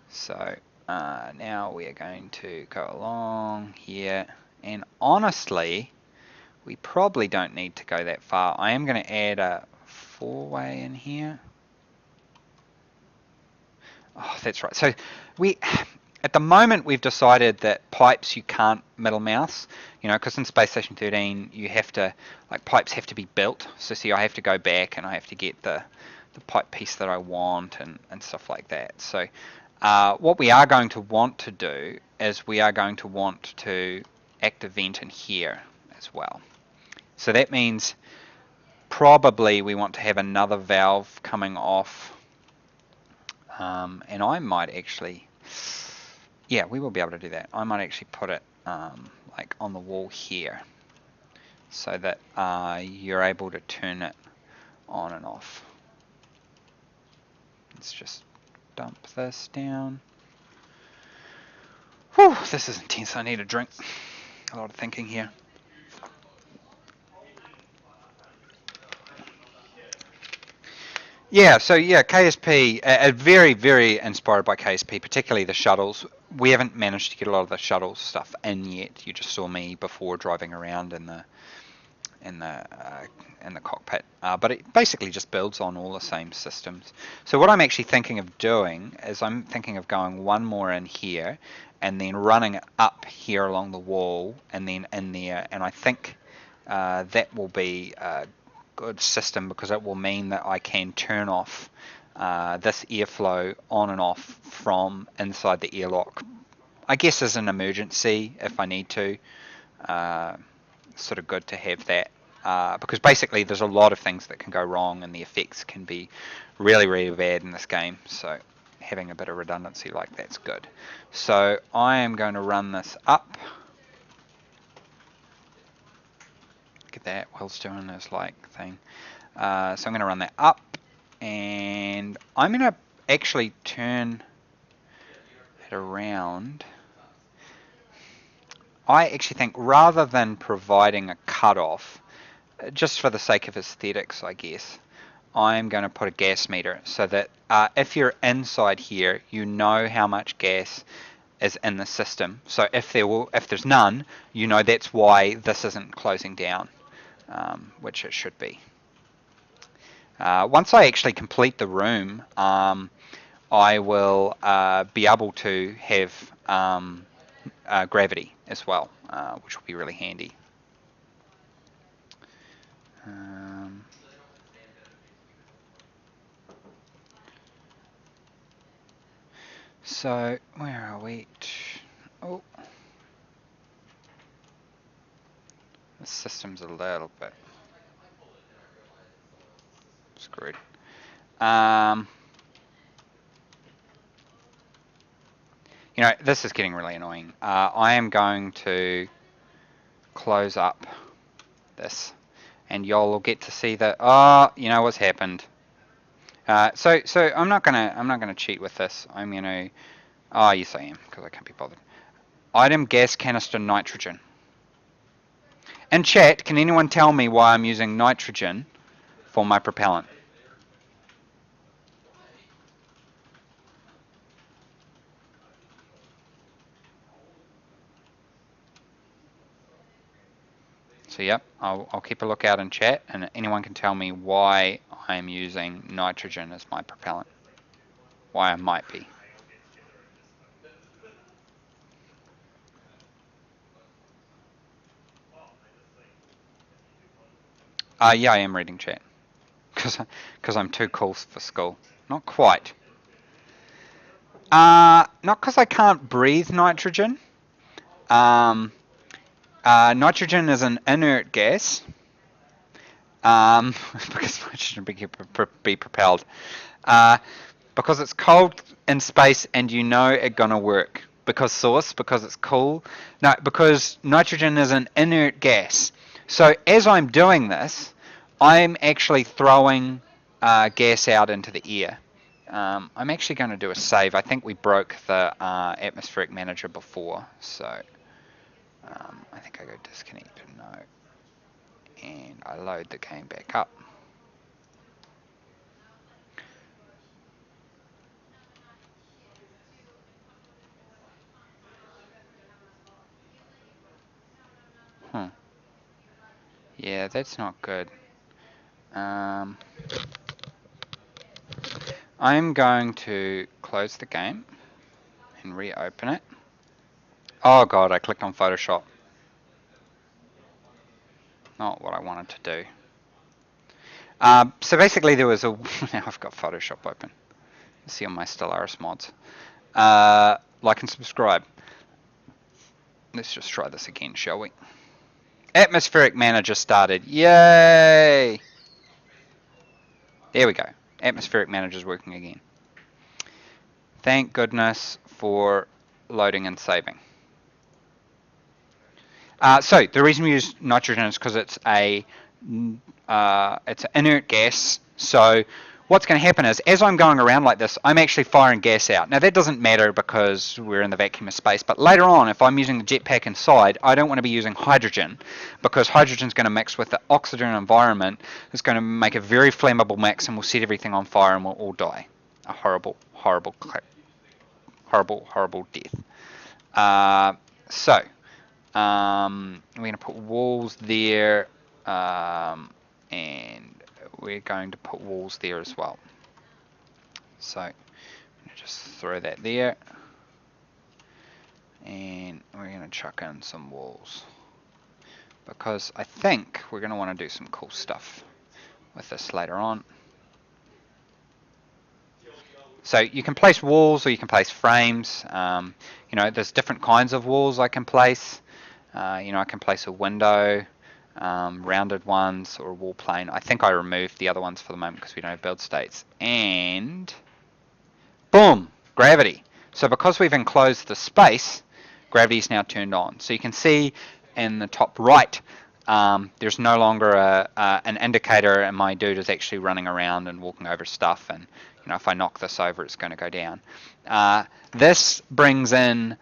So now we are going to go along here, and honestly, we probably don't need to go that far. I am going to add a 4-way in here. Oh, that's right. So at the moment, we've decided that pipes you can't middle mouse, you know, because in Space Station 13 you have to, like, pipes have to be built. So see, I have to go back and I have to get the pipe piece that I want and stuff like that. So what we are going to want to do is we are going to want to act a vent in here as well. So that means probably we want to have another valve coming off, and I might actually, yeah, we will be able to do that. I might actually put it like on the wall here, so that you're able to turn it on and off. Let's just dump this down. Whew, this is intense. I need a drink. A lot of thinking here. Yeah, so yeah, KSP, very, very inspired by KSP, particularly the shuttles. We haven't managed to get a lot of the shuttle stuff in yet. You just saw me before driving around in the cockpit, but it basically just builds on all the same systems. So what I'm actually thinking of doing is I'm thinking of going one more in here, and then running it up here along the wall, and then in there, and I think that will be good system, because it will mean that I can turn off this airflow on and off from inside the airlock, I guess as an emergency if I need to. Sort of good to have that, because basically there's a lot of things that can go wrong and the effects can be really, really bad in this game, so having a bit of redundancy like that's good. So I am going to run this up. Get that, Will's doing this like thing. So I'm going to run that up, and I'm going to actually turn it around. I actually think rather than providing a cutoff, just for the sake of aesthetics, I guess, I'm going to put a gas meter so that if you're inside here, you know how much gas is in the system. So if there's none, you know that's why this isn't closing down, which it should be. Once I actually complete the room, I will be able to have gravity as well, which will be really handy. So, where are we? Oh, the system's a little bit screwed. You know, this is getting really annoying. I am going to close up this, and y'all will get to see that. Oh, you know what's happened. So I'm not gonna cheat with this. I'm gonna. Oh, yes I am, because I can't be bothered. Item gas canister nitrogen. In chat, can anyone tell me why I'm using nitrogen for my propellant? So yep, I'll keep a lookout in chat, and anyone can tell me why I'm using nitrogen as my propellant. Why I might be. Yeah, I am reading chat. Because I'm too cool for school. Not quite. Not because I can't breathe nitrogen. Nitrogen is an inert gas. Because nitrogen be propelled. Because it's cold in space and you know it's gonna work. Because it's cool. No, because nitrogen is an inert gas. So as I'm doing this, I'm actually throwing gas out into the air. I'm actually going to do a save. I think we broke the atmospheric manager before, so I think I go disconnect, no, and I load the game back up. Yeah, that's not good. I'm going to close the game and reopen it. Oh god, I clicked on Photoshop. Not what I wanted to do. So basically there was a... now I've got Photoshop open. See on my Stellaris mods. Like and subscribe. Let's just try this again, shall we? Atmospheric manager started. Yay! There we go. Atmospheric manager's working again. Thank goodness for loading and saving. So the reason we use nitrogen is because it's an inert gas. So what's going to happen is, as I'm going around like this, I'm actually firing gas out. Now that doesn't matter because we're in the vacuum of space, but later on, if I'm using the jetpack inside, I don't want to be using hydrogen, because hydrogen is going to mix with the oxygen environment. It's going to make a very flammable mix, and will set everything on fire, and we'll all die. A horrible, horrible, horrible, horrible death. So we're going to put walls there, and we're going to put walls there as well. So I'm going to just throw that there, and we're going to chuck in some walls, because I think we're going to want to do some cool stuff with this later on. So you can place walls or you can place frames. You know, there's different kinds of walls I can place. You know, I can place a window, rounded ones, or a wall plane. I think I removed the other ones for the moment because we don't have build states. And boom, gravity. So because we've enclosed the space, gravity is now turned on. So you can see in the top right, there's no longer an indicator, and my dude is actually running around and walking over stuff. And you know, if I knock this over, it's going to go down. This brings in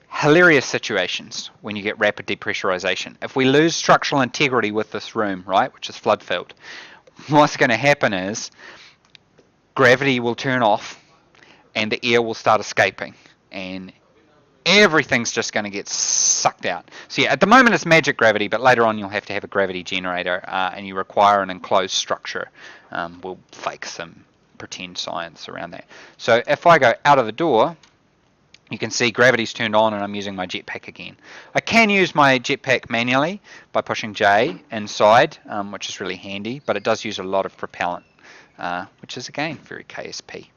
hilarious situations when you get rapid depressurization. If we lose structural integrity with this room, right, which is flood filled, what's going to happen is gravity will turn off and the air will start escaping, and everything's just going to get sucked out. So yeah, at the moment it's magic gravity, but later on you'll have to have a gravity generator, and you require an enclosed structure. We'll fake some pretend science around that. So if I go out of the door, You can see gravity's turned on and I'm using my jetpack again. I can use my jetpack manually by pushing J inside, which is really handy, but it does use a lot of propellant, which is again very KSP.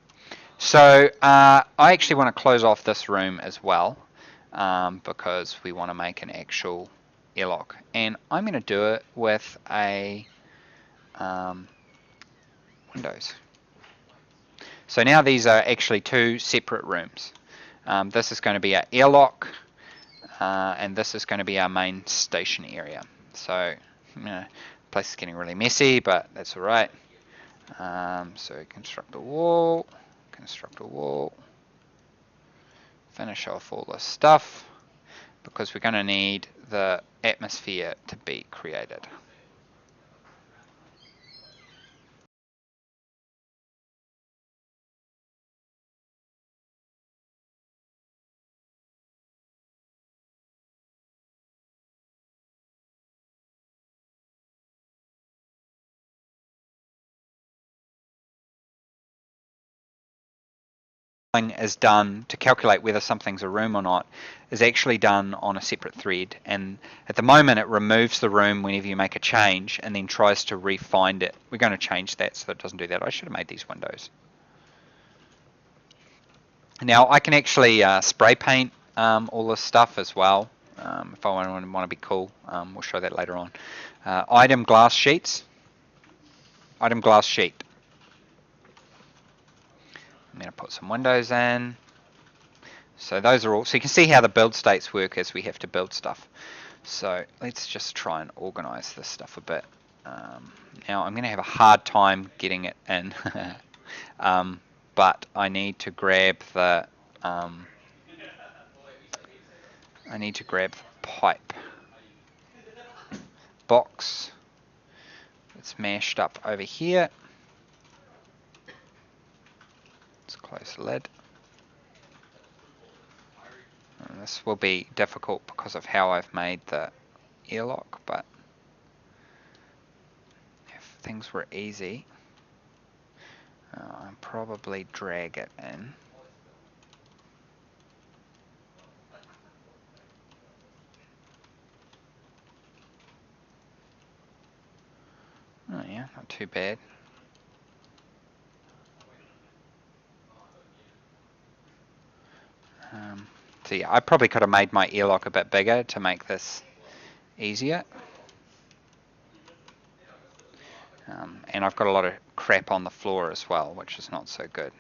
So I actually want to close off this room as well, because we want to make an actual airlock. And I'm going to do it with a Windows. So now these are actually two separate rooms. This is going to be our airlock, and this is going to be our main station area. So the place is getting really messy, but that's alright. So construct a wall, finish off all this stuff, because we're going to need the atmosphere to be created. Is done to calculate whether something's a room or not is actually done on a separate thread, and at the moment it removes the room whenever you make a change and then tries to re-find it. We're going to change that so it doesn't do that. I should have made these windows. Now I can actually spray paint all this stuff as well, if I want to be cool. We'll show that later on. Item glass sheet. I'm going to put some windows in. So those are all, so you can see how the build states work as we have to build stuff. So let's just try and organize this stuff a bit. Now I'm going to have a hard time getting it in, but I need to grab the pipe box. It's mashed up over here. Let's close the lid. And this will be difficult because of how I've made the airlock, but if things were easy, I'd probably drag it in. Oh yeah, not too bad. So yeah, I probably could have made my airlock a bit bigger to make this easier. And I've got a lot of crap on the floor as well, which is not so good.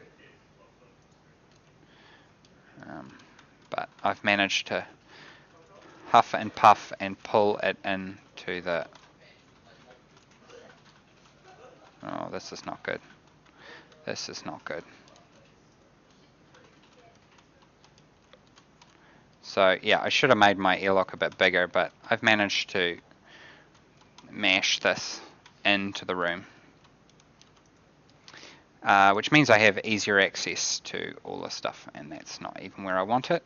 But I've managed to huff and puff and pull it into the... Oh, this is not good. This is not good. So yeah, I should have made my airlock a bit bigger, but I've managed to mash this into the room. Which means I have easier access to all this stuff, and that's not even where I want it.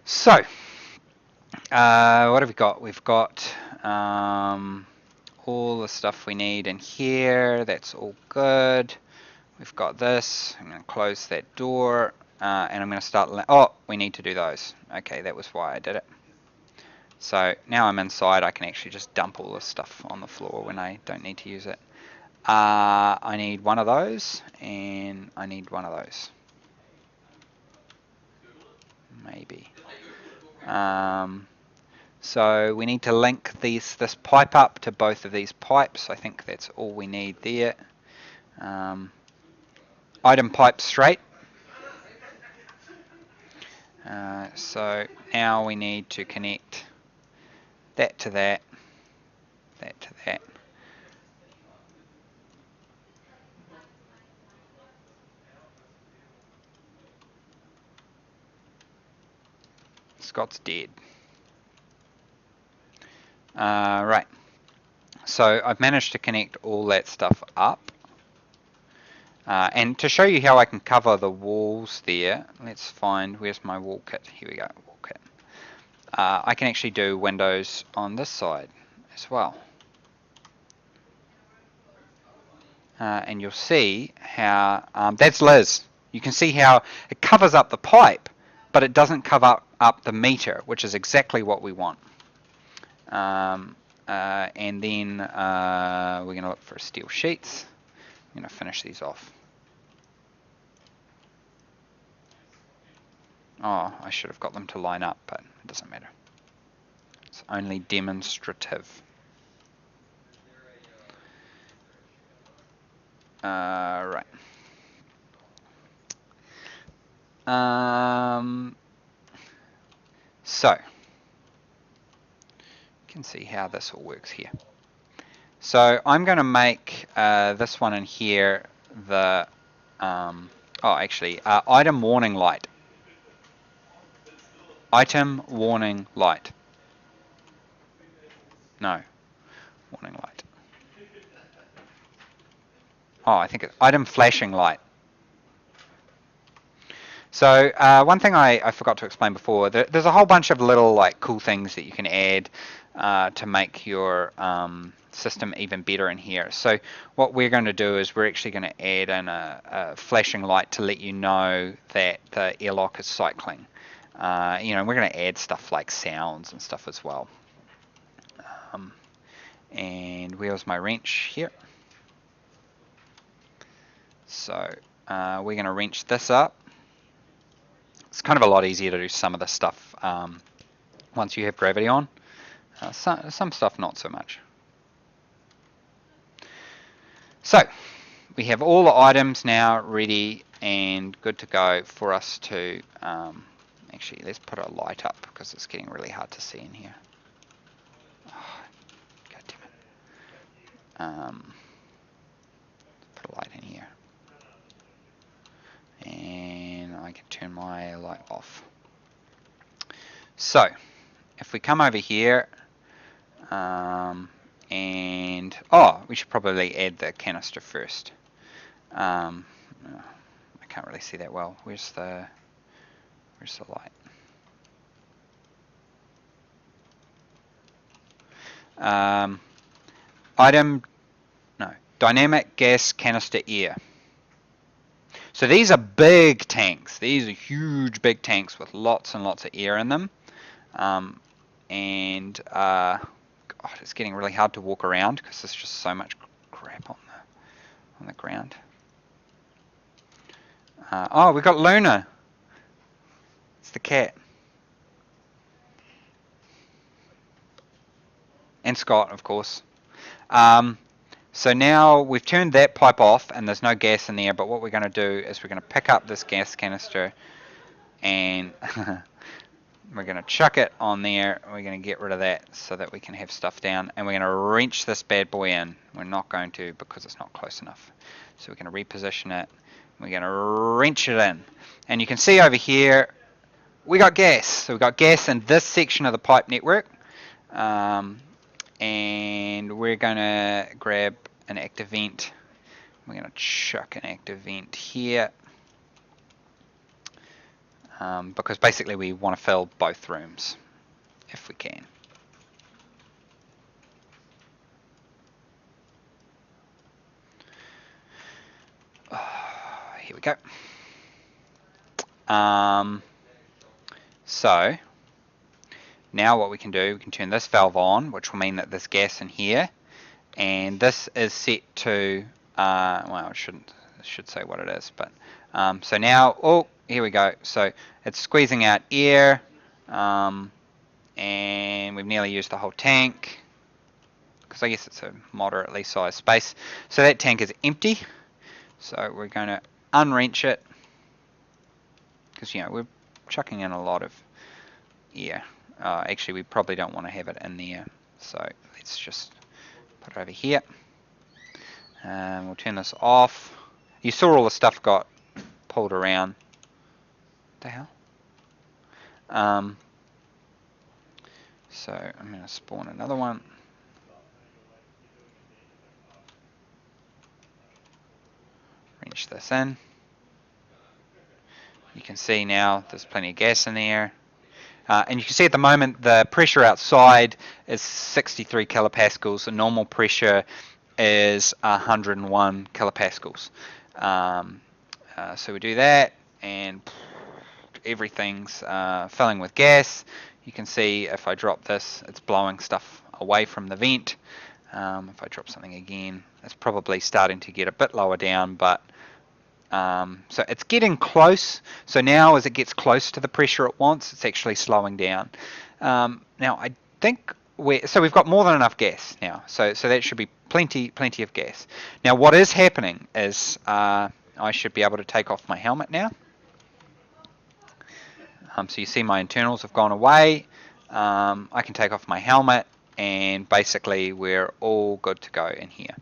So, what have we got? We've got all the stuff we need in here. That's all good. We've got this. I'm going to close that door, and I'm going to start... Oh, we need to do those. Okay, that was why I did it. So now I'm inside, I can actually just dump all this stuff on the floor when I don't need to use it. I need one of those, and I need one of those. Maybe. So we need to link this pipe up to both of these pipes. I think that's all we need there. Item pipe straight. So now we need to connect that to that, that to that. Scott's dead. Right. So I've managed to connect all that stuff up. And to show you how I can cover the walls there, let's find, where's my wall kit? Here we go, wall kit. I can actually do windows on this side as well. and you'll see how that's Liz. You can see how it covers up the pipe, but it doesn't cover up the meter, which is exactly what we want. And then we're going to look for steel sheets. I'm going to finish these off. Oh, I should have got them to line up, but it doesn't matter. It's only demonstrative. Right. So, you can see how this all works here. So I'm going to make this one in here the, item warning light. Item warning light. No, warning light. Oh, I think it's item flashing light. So one thing I forgot to explain before, there's a whole bunch of little like cool things that you can add to make your system even better in here. So what we're going to do is we're actually going to add in a flashing light to let you know that the airlock is cycling. We're going to add stuff like sounds and stuff as well. And where's my wrench? Here. So we're going to wrench this up. It's kind of a lot easier to do some of the stuff once you have gravity on. Some stuff not so much. So we have all the items now ready and good to go for us to actually let's put a light up because it's getting really hard to see in here. Oh, God damn it. Put a light in here. And I can turn my light off. So if we come over here and we should probably add the canister first. I can't really see that well. Where's the light? Dynamic gas canister air. So these are big tanks. These are huge big tanks with lots and lots of air in them. God, it's getting really hard to walk around because there's just so much crap on the ground. We've got Luna. It's the cat. And Scott, of course. So now we've turned that pipe off and there's no gas in there, but what we're going to do is we're going to pick up this gas canister and we're going to chuck it on there. We're going to get rid of that so that we can have stuff down, and we're going to wrench this bad boy in. We're not going to because it's not close enough. So we're going to reposition it. We're going to wrench it in. And you can see over here, we got gas. So we've got gas in this section of the pipe network. And we're going to grab an active vent. We're going to chuck an active vent here. Because basically we want to fill both rooms if we can. Here we go. So now what we can do, we can turn this valve on, which will mean that there's gas in here, and this is set to well, it should say what it is, but so now, here we go. So it's squeezing out air, and we've nearly used the whole tank, because I guess it's a moderately sized space. So that tank is empty. So we're going to unwrench it, because we're chucking in a lot of air. Actually, we probably don't want to have it in there. So let's just put it over here. We'll turn this off. You saw all the stuff got pulled around. What the hell? So I'm going to spawn another one. Wrench this in. You can see now there's plenty of gas in there. And you can see at the moment the pressure outside is 63 kilopascals. The normal pressure is 101 kilopascals. So we do that, and everything's filling with gas. You can see if I drop this, it's blowing stuff away from the vent. If I drop something again, it's probably starting to get a bit lower down, but so it's getting close. So now as it gets close to the pressure it wants, it's actually slowing down. Now I think we've got more than enough gas now. So that should be plenty of gas. Now what is happening is I should be able to take off my helmet now. So you see my internals have gone away. I can take off my helmet, and basically we're all good to go in here.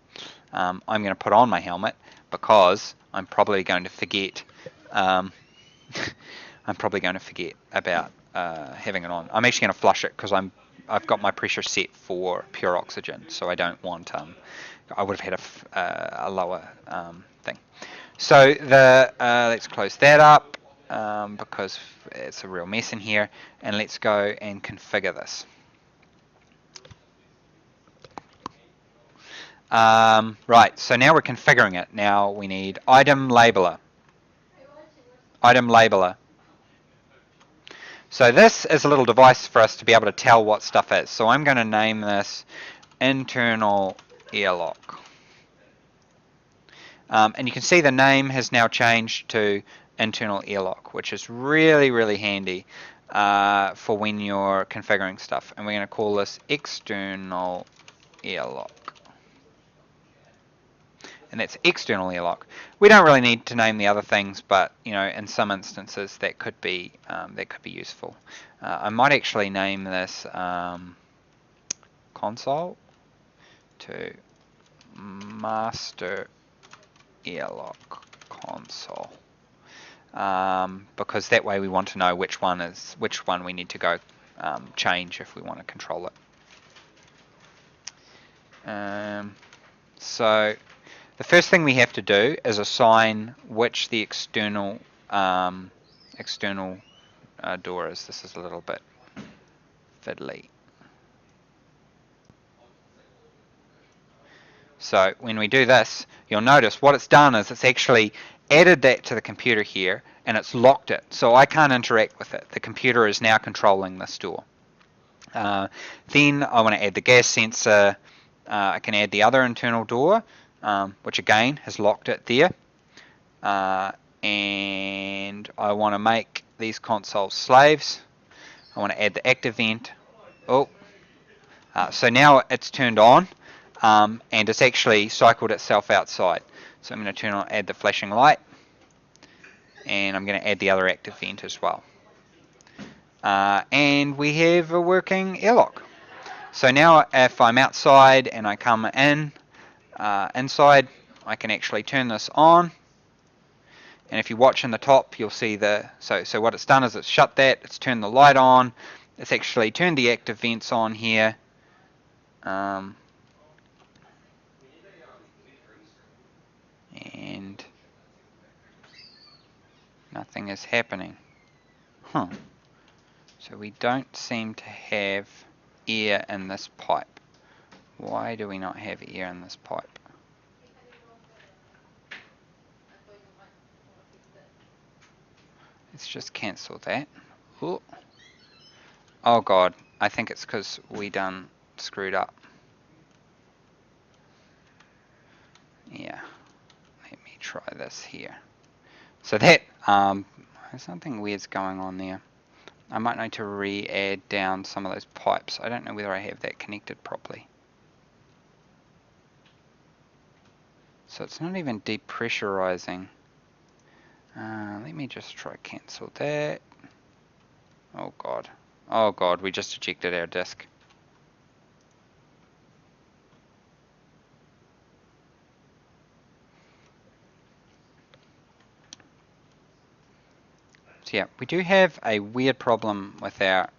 I'm going to put on my helmet because I'm probably going to forget. I'm probably going to forget about having it on. I'm actually going to flush it because I've got my pressure set for pure oxygen, so I don't want. I would have had a lower thing. So let's close that up because it's a real mess in here, and let's go and configure this. Right, so now we're configuring it. Now we need item labeler. Item labeler. So this is a little device for us to be able to tell what stuff is. So I'm going to name this internal airlock. And you can see the name has now changed to internal airlock, which is really handy for when you're configuring stuff. And we're going to call this external airlock. And that's external airlock. We don't really need to name the other things, but in some instances that could be useful. I might actually name this console to master airlock console, because that way we want to know which one we need to go change if we want to control it. So the first thing we have to do is assign which the external door is. This is a little bit fiddly. So when we do this, you'll notice what it's done is it's actually added that to the computer here, and it's locked it. So I can't interact with it. The computer is now controlling this door. Then I want to add the gas sensor. I can add the other internal door, which again has locked it there. And I want to make these consoles slaves. I want to add the active vent. So now it's turned on, and it's actually cycled itself outside. So I'm going to add the flashing light, and I'm going to add the other active vent as well. And we have a working airlock. So now if I'm outside and I come in inside, I can actually turn this on. And if you watch in the top, you'll see so what it's done is it's shut that, it's turned the light on, it's actually turned the active vents on here. And nothing is happening. So we don't seem to have air in this pipe. Why do we not have air in this pipe? Let's just cancel that. Ooh. Oh god, I think it's because we done screwed up. Yeah, let me try this here. So that, there's something weird's going on there. I might need to re-add down some of those pipes. I don't know whether I have that connected properly. So it's not even depressurizing. Let me just try cancel that. Oh god. Oh god, we just ejected our disk. So yeah, we do have a weird problem with our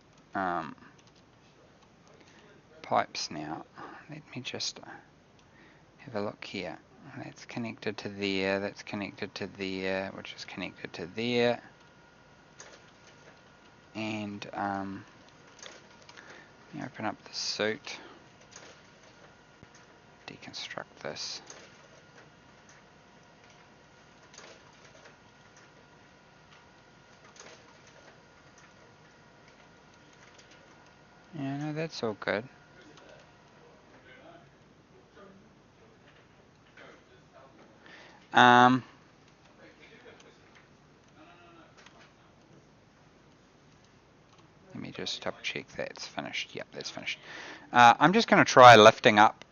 pipes now. Let me just have a look here. That's connected to there, that's connected to there, which is connected to there. And let me open up the suit. deconstruct this. Yeah, no, that's all good. Let me just double check that's finished. Yep, that's finished. I'm just going to try lifting up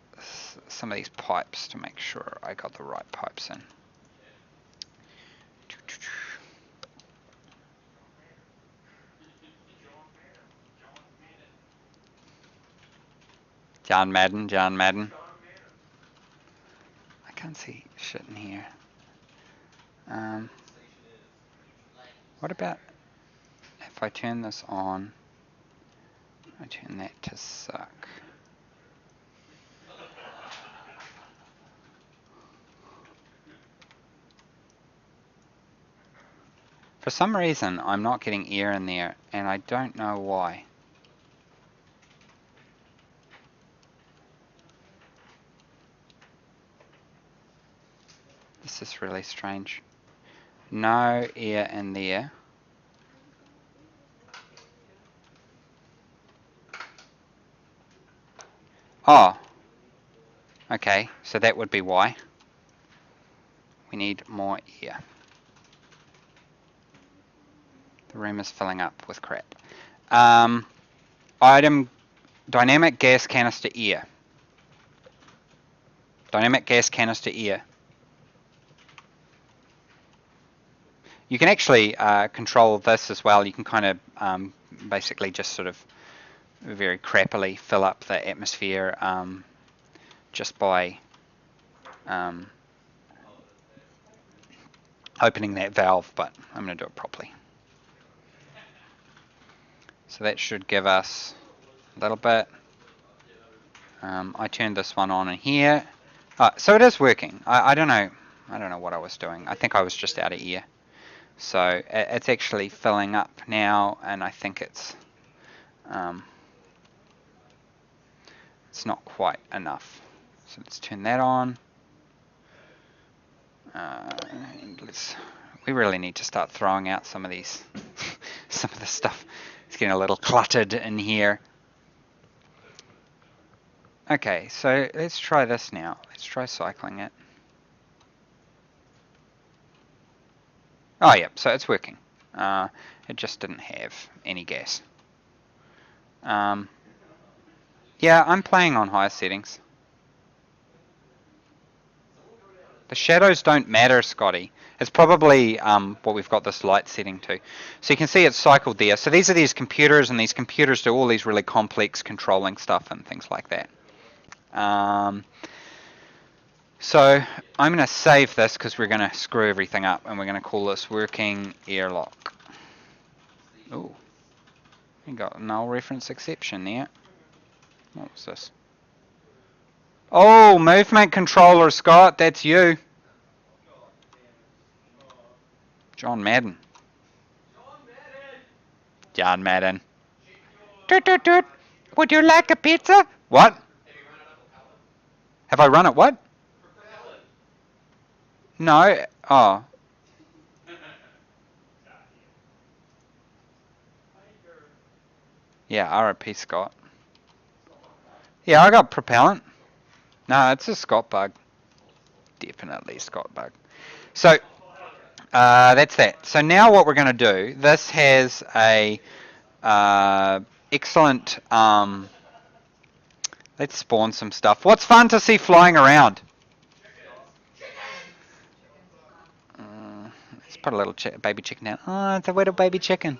some of these pipes to make sure I got the right pipes in. John Madden. I can't see shit in here. What about if I turn this on? I turn that to suck. For some reason, I'm not getting air in there, and I don't know why. This is really strange. No air in there. Oh. Okay, so that would be why. We need more air. The room is filling up with crap. Item, dynamic gas canister air. Dynamic gas canister air. You can actually control this as well. You can kind of basically just sort of very crappily fill up the atmosphere just by opening that valve, but I'm going to do it properly. So that should give us a little bit. I turned this one on in here. So it is working. I don't know. I don't know what I was doing. I think I was just out of air. So it's actually filling up now, and I think it's not quite enough. So let's turn that on. And we really need to start throwing out some of these, some of the stuff. It's getting a little cluttered in here. Okay, so let's try this now. Let's try cycling it. Oh yeah, so it's working. It just didn't have any gas. Yeah, I'm playing on higher settings. The shadows don't matter, Scotty. It's probably what we've got this light setting to. So you can see it's cycled there. So these are these computers, and these computers do all these really complex controlling stuff and things like that. So I'm going to save this because we're going to screw everything up, and we're going to call this working airlock. Oh, you got a null reference exception there. What was this? Oh, movement controller, Scott, that's you. John Madden. John Madden. Toot, toot, toot. Would you like a pizza? What? Have I run it what? No. Oh. Yeah, RIP Scott. Yeah, I got propellant. No, it's a Scott bug. Definitely Scott bug. So, that's that. So now what we're going to do, this has a excellent, let's spawn some stuff. What's fun to see flying around? Let's put a little baby chicken down. Oh, it's a little baby chicken.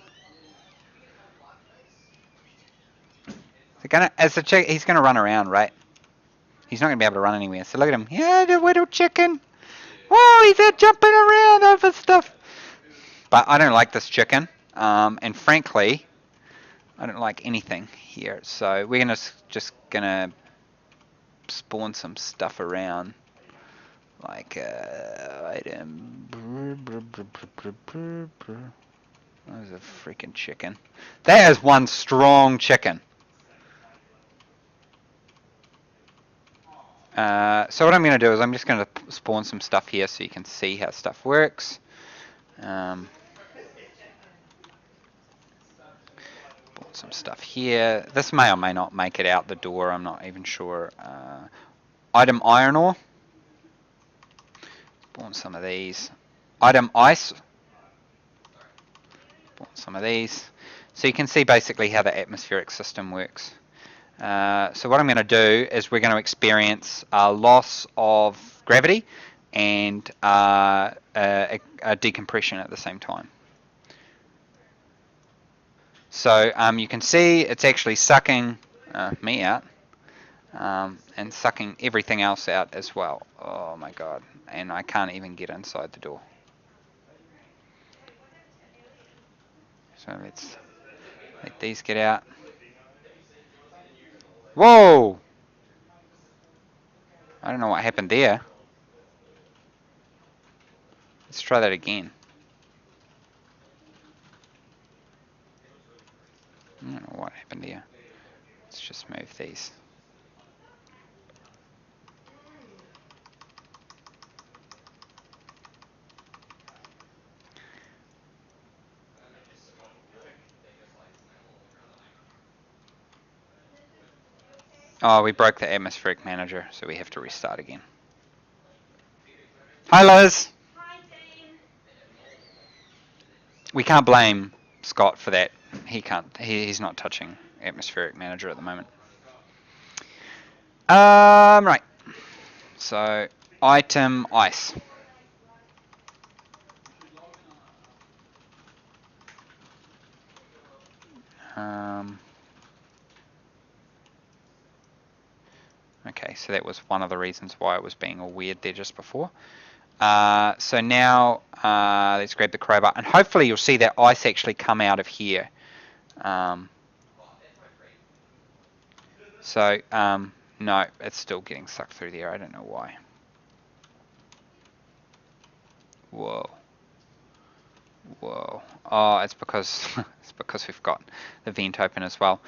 He's gonna run around, right? He's not gonna be able to run anywhere. So look at him. Yeah, the little chicken. Whoa, he's out jumping around over stuff. But I don't like this chicken. And frankly, I don't like anything here. So we're just gonna spawn some stuff around. Like item. There's a freaking chicken. That is one strong chicken. So what I'm going to do is I'm just going to spawn some stuff here so you can see how stuff works. Spawn some stuff here. This may or may not make it out the door, I'm not even sure. Item iron ore. Spawn some of these. Item ice. Spawn some of these. So you can see basically how the atmospheric system works. So what I'm going to do is we're going to experience a loss of gravity and a decompression at the same time. So you can see it's actually sucking me out and sucking everything else out as well. Oh my god, and I can't even get inside the door. So let's let these get out. Whoa! I don't know what happened there. Let's try that again. I don't know what happened there. Let's just move these. Oh, we broke the atmospheric manager, so we have to restart again. Hi, Liz.
Hi, team.
We can't blame Scott for that. He can't. He's not touching atmospheric manager at the moment. Right. So, item ice. Okay, so that was one of the reasons why it was being all weird there just before. So now let's grab the crowbar, and hopefully you'll see that ice actually come out of here. No, it's still getting sucked through there. I don't know why. Whoa. Whoa. Oh, it's because we've got the vent open as well.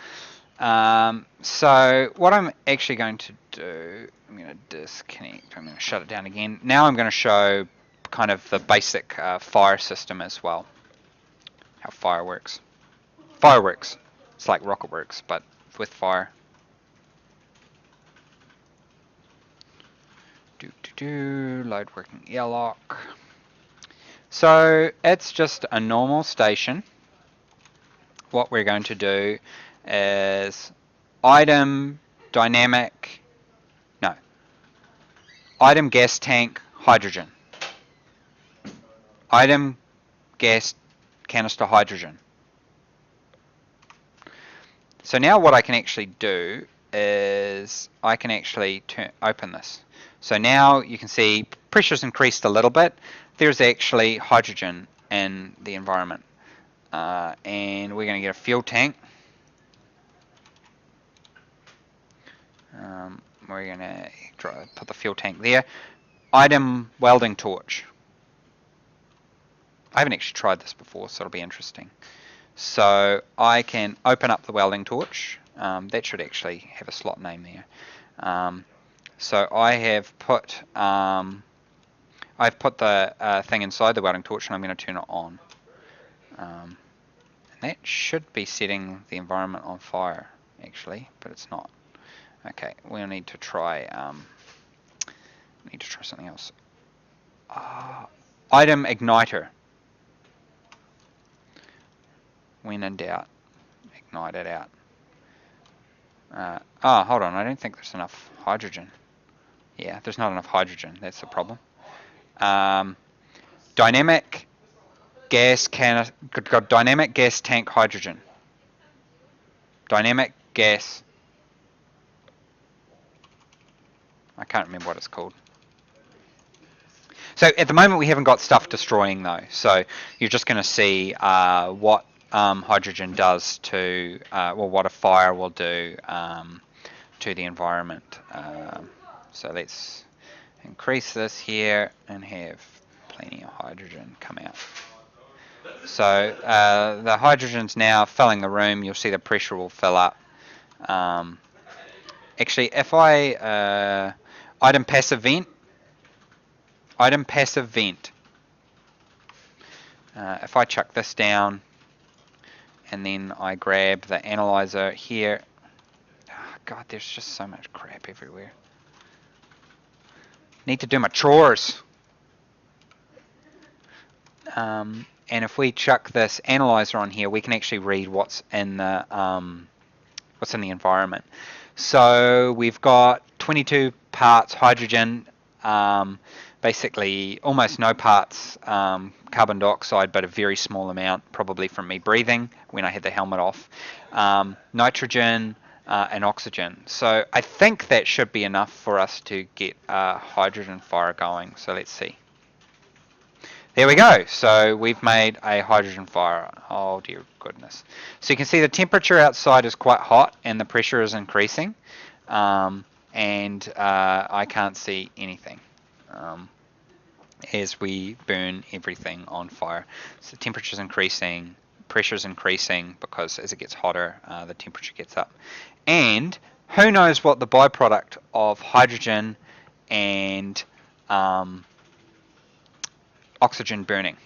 So what I'm actually going to do, I'm going to disconnect. I'm going to shut it down again. Now I'm going to show kind of the basic fire system as well. How fire works. Fireworks. It's like RocketWerkz, but with fire. Load working airlock. So it's just a normal station. What we're going to do is item gas tank hydrogen. Item gas canister hydrogen. So now what I can actually do is I can actually open this. So now you can see pressure's increased a little bit. There's actually hydrogen in the environment. And we're going to get a fuel tank. We're going to put the fuel tank there. Item welding torch. I haven't actually tried this before, so it'll be interesting. So I can open up the welding torch. That should actually have a slot name there. So I have put I've put the thing inside the welding torch, and I'm going to turn it on. And that should be setting the environment on fire, actually, but it's not. Okay, we'll need to try something else. Item igniter. When in doubt, ignite it out. Hold on, I don't think there's enough hydrogen. Yeah, there's not enough hydrogen, that's the problem. Dynamic gas tank hydrogen. Dynamic gas. I can't remember what it's called. So at the moment we haven't got stuff destroying though. So you're just going to see what hydrogen does to, what a fire will do to the environment. So let's increase this here and have plenty of hydrogen come out. So the hydrogen's now filling the room. You'll see the pressure will fill up. Actually, if I Item passive vent. Item passive vent. If I chuck this down and then I grab the analyzer here, oh God, there's just so much crap everywhere. Need to do my chores. And if we chuck this analyzer on here, we can actually read what's in the environment. So we've got 22 parts hydrogen, basically almost no parts carbon dioxide, but a very small amount, probably from me breathing when I had the helmet off, nitrogen and oxygen. So I think that should be enough for us to get a hydrogen fire going. So let's see. There we go. So we've made a hydrogen fire. Oh dear goodness. So you can see the temperature outside is quite hot and the pressure is increasing. And I can't see anything as we burn everything on fire. So the temperature's increasing, pressure's increasing because as it gets hotter, the temperature gets up. And who knows what the byproduct of hydrogen and oxygen burning.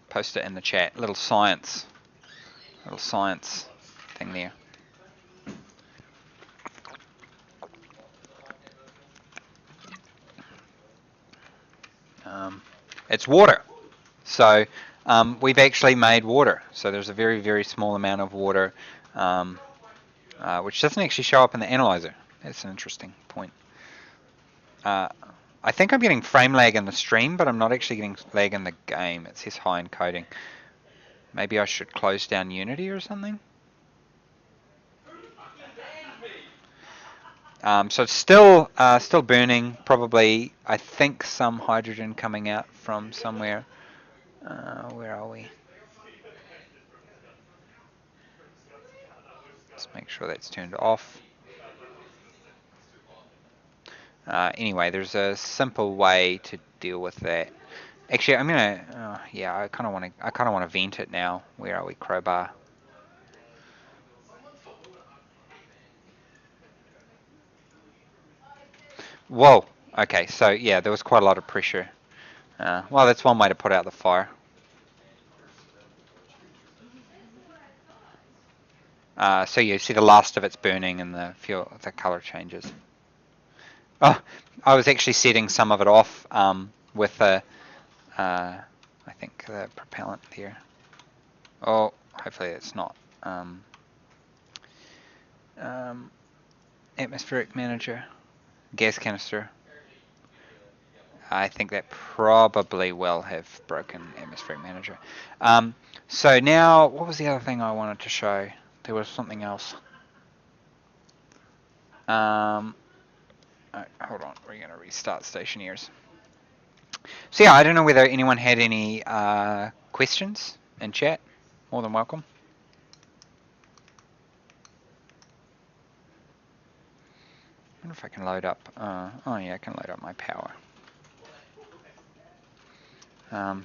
Post it in the chat. Little science thing there. It's water. So we've actually made water. So there's a very, very small amount of water, which doesn't actually show up in the analyzer. That's an interesting point. I think I'm getting frame lag in the stream, but I'm not actually getting lag in the game. It says high encoding. Maybe I should close down Unity or something? So it's still burning. Probably, I think, some hydrogen coming out from somewhere. Where are we? Let's make sure that's turned off. Anyway, there's a simple way to deal with that. Actually, I'm gonna. Yeah, I kind of want to vent it now. Where are we? Crowbar. Whoa. Okay, so yeah, there was quite a lot of pressure. Well, that's one way to put out the fire. So you see the last of it's burning and the color changes. Oh, I was actually setting some of it off with the, I think the propellant there. Oh, hopefully it's not. Atmospheric manager, gas canister. I think that probably will have broken atmospheric manager. So now, what was the other thing I wanted to show? There was something else. Hold on, we're going to restart Stationeers. So yeah, I don't know whether anyone had any questions in chat. More than welcome. I wonder if I can load up. Oh yeah, I can load up my power.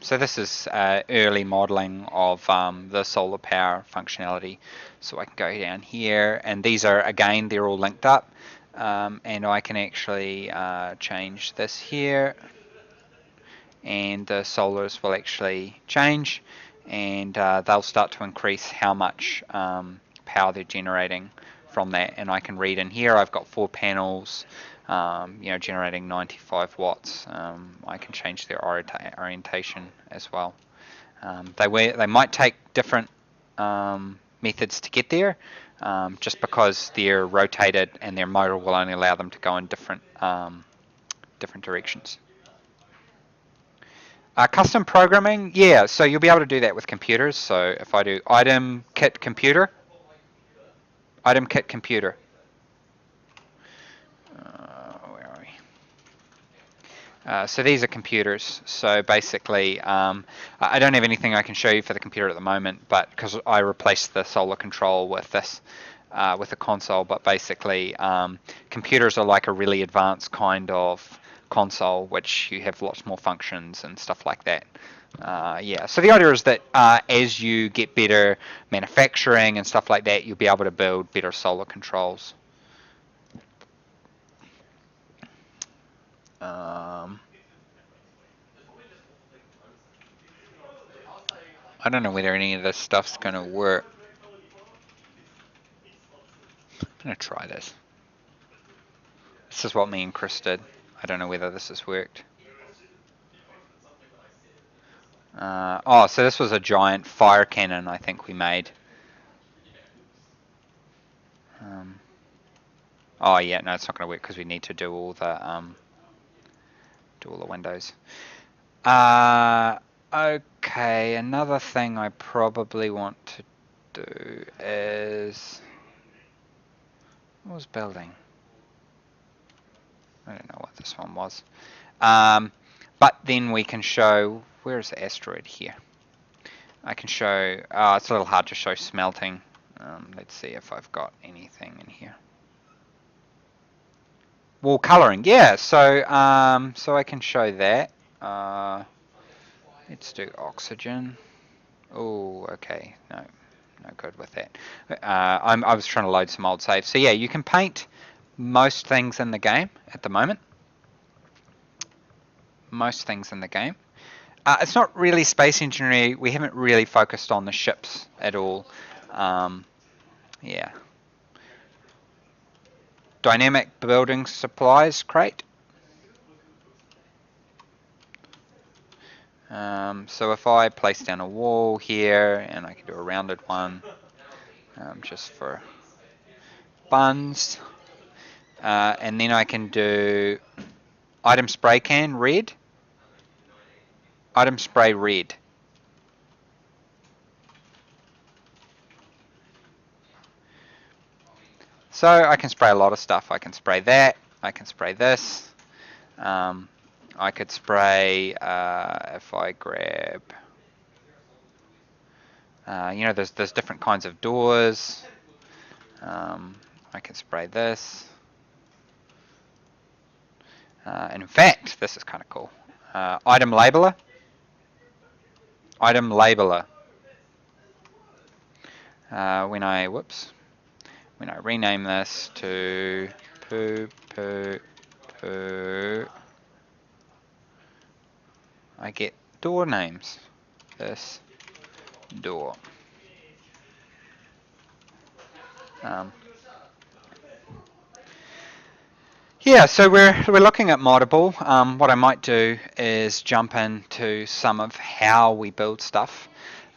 So this is early modeling of the solar power functionality. So I can go down here, and these are, again, they're all linked up. And I can actually change this here, and the solars will actually change, and they'll start to increase how much power they're generating from that. And I can read in here, I've got 4 panels, generating 95 watts. I can change their orientation as well. They might take different methods to get there, just because they're rotated and their motor will only allow them to go in different directions. Custom programming, yeah, so you'll be able to do that with computers. So if I do item kit computer, where are we? So these are computers. So basically, I don't have anything I can show you for the computer at the moment, but because I replaced the solar control with this, with the console. But basically, computers are like a really advanced kind of console, which you have lots more functions and stuff like that. Yeah, so the idea is that as you get better manufacturing and stuff like that, you'll be able to build better solar controls. I don't know whether any of this stuff's going to work. I'm going to try this. This is what me and Chris did. I don't know whether this has worked. Oh, so this was a giant fire cannon I think we made. Oh yeah, no, it's not going to work because we need to do all the windows. Okay, another thing I probably want to do is, what was building? I don't know what this one was. But then we can show, where's the asteroid here? I can show, it's a little hard to show smelting. Let's see if I've got anything in here. Wall coloring, yeah. So I can show that. Let's do oxygen. Oh, okay. No good with that. I was trying to load some old saves. So yeah, you can paint most things in the game at the moment. Most things in the game. It's not really space engineering. We haven't really focused on the ships at all. Yeah. Dynamic building supplies crate. So if I place down a wall here, and I can do a rounded one, just for buns, and then I can do item spray can red, item spray red. So I can spray a lot of stuff. I can spray that. I can spray this. I could spray if I grab. There's different kinds of doors. I can spray this. And in fact, this is kind of cool. Item labeler. Item labeler. When I rename this to poo poo poo, I get door names. This door. Yeah, so we're looking at moddable. What I might do is jump into some of how we build stuff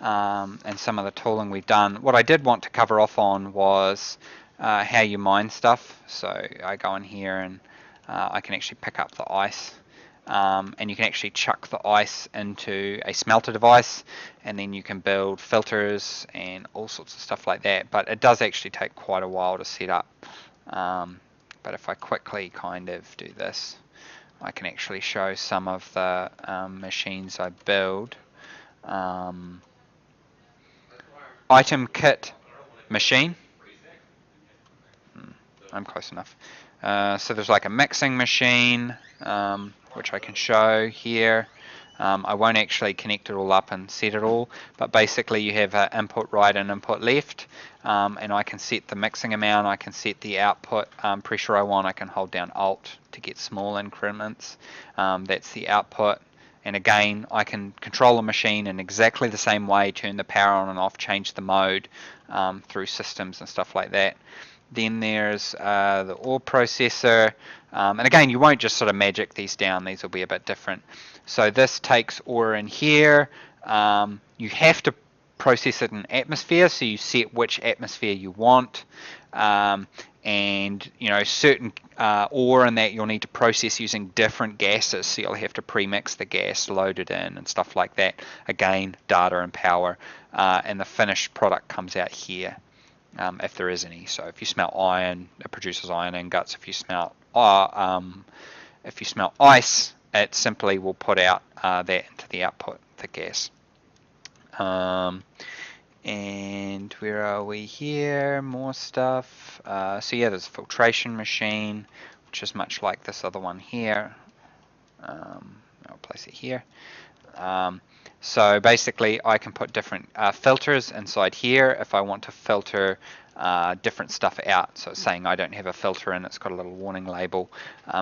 and some of the tooling we've done. What I did want to cover off on was how you mine stuff. So I go in here and I can actually pick up the ice. And you can actually chuck the ice into a smelter device, and then you can build filters and all sorts of stuff like that. But it does actually take quite a while to set up. But if I quickly kind of do this, I can actually show some of the machines I build. Item kit machine. I'm close enough. So there's like a mixing machine, which I can show here. I won't actually connect it all up and set it all, but basically you have an input right and input left, and I can set the mixing amount, I can set the output pressure I want, I can hold down Alt to get small increments. That's the output, and again I can control a machine in exactly the same way, turn the power on and off, change the mode through systems and stuff like that. Then there's the ore processor, and again you won't just sort of magic these down, these will be a bit different. So this takes ore in here. You have to process it in atmosphere, so you set which atmosphere you want, and certain ore in that you'll need to process using different gases, so you'll have to pre-mix the gas, load it in and stuff like that. Again, data and power, and the finished product comes out here. If there is any. So if you smelt iron, it produces iron ingots. If you smelt ice, it simply will put out that into the output, the gas. And where are we here? More stuff. So yeah, there's a filtration machine, which is much like this other one here. I'll place it here. So basically I can put different filters inside here. If I want to filter different stuff out. So it's saying I don't have a filter in, it's got a little warning label.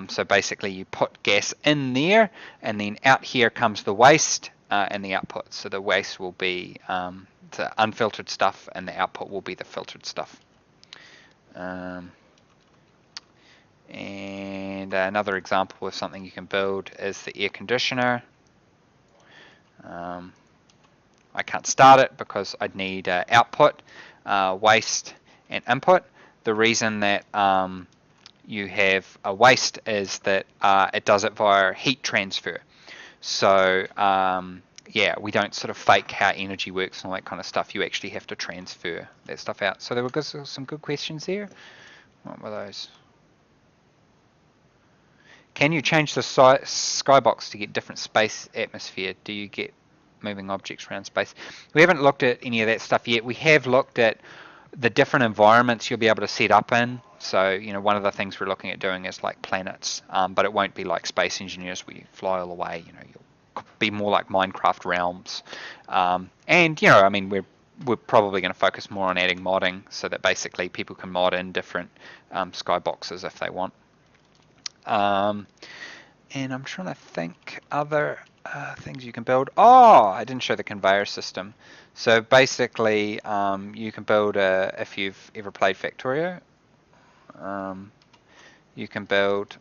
So basically you put gas in there, and then out here comes the waste and the output. So the waste will be the unfiltered stuff, and the output will be the filtered stuff. And another example of something you can build is the air conditioner. I can't start it because I'd need output, waste, and input. The reason that you have a waste is that it does it via heat transfer. So yeah, we don't sort of fake how energy works and all that kind of stuff. You actually have to transfer that stuff out. So there were some good questions there. What were those? Can you change the skybox to get different space atmosphere? Do you get moving objects around space? We haven't looked at any of that stuff yet. We have looked at the different environments you'll be able to set up in. So, you know, one of the things we're looking at doing is like planets, but it won't be like Space Engineers where you fly all the way. You know, you'll be more like Minecraft realms. And, you know, I mean, we're probably going to focus more on adding modding so that basically people can mod in different skyboxes if they want. And I'm trying to think other things you can build. Oh, I didn't show the conveyor system. So basically, you can build if you've ever played Factorio, you can build,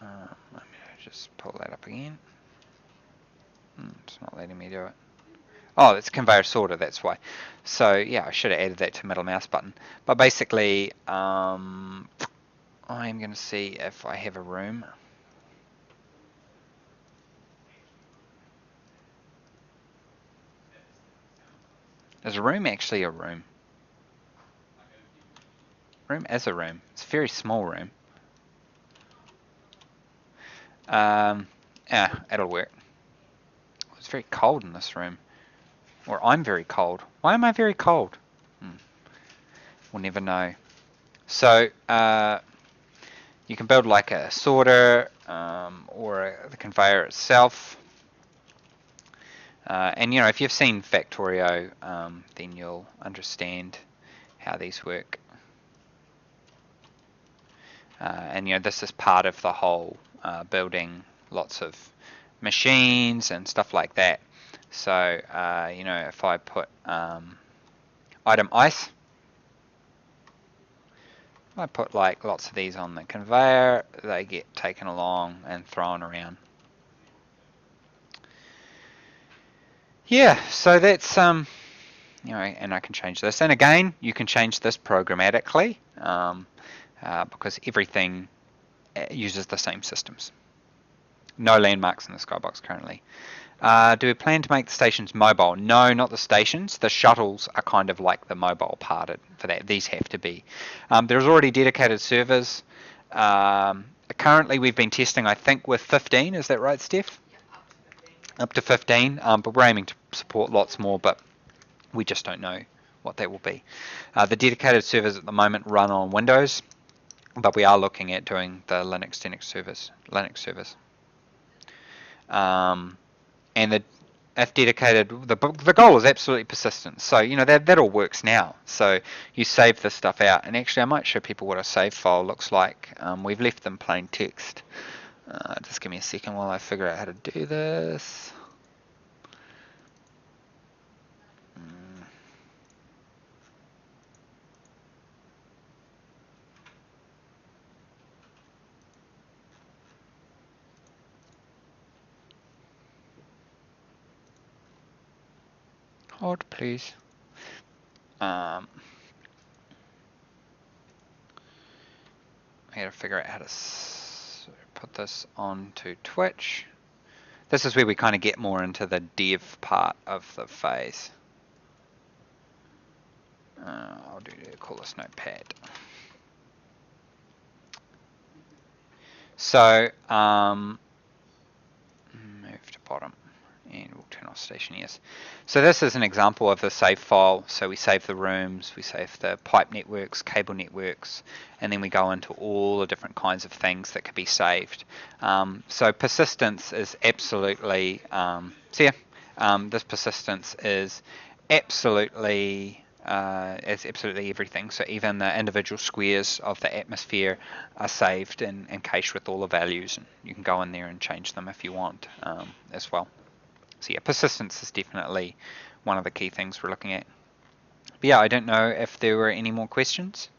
let me just pull that up again. It's not letting me do it. Oh, it's conveyor sorter, that's why. So yeah, I should have added that to middle mouse button. But basically, I'm going to see if I have a room. Is a room actually a room? Room is a room. It's a very small room. Yeah, it'll work. It's very cold in this room. Or I'm very cold. Why am I very cold? We'll never know. So, you can build like a sorter or the conveyor itself. And you know, if you've seen Factorio, then you'll understand how these work. And you know, this is part of the whole building lots of machines and stuff like that. So you know, if I put item ice, if I put like lots of these on the conveyor, they get taken along and thrown around. Yeah, so that's you know, and I can change this. And again, you can change this programmatically because everything uses the same systems. No landmarks in the skybox currently. Do we plan to make the stations mobile? No, not the stations. The shuttles are kind of like the mobile part for that. These have to be. There's already dedicated servers. Currently, we've been testing, I think, with 15. Is that right, Steph? Up to 15, but we're aiming to support lots more, but we just don't know what that will be. The dedicated servers at the moment run on Windows, but we are looking at doing the Linux servers. And if dedicated, the goal is absolutely persistence. So you know that all works now. So you save this stuff out, and actually I might show people what a save file looks like. We've left them plain text. Just give me a second while I figure out how to do this. Hold, please. I gotta figure out how to put this onto Twitch. This is where we kind of get more into the dev part of the phase. I'll call this notepad. So move to bottom, and we'll turn off Stationeers. So this is an example of the save file. So we save the rooms, we save the pipe networks, cable networks, and then we go into all the different kinds of things that could be saved. So persistence is absolutely, this persistence is absolutely as absolutely everything. So even the individual squares of the atmosphere are saved and cached with all the values, and you can go in there and change them if you want as well. So yeah, persistence is definitely one of the key things we're looking at. But yeah, I don't know if there were any more questions.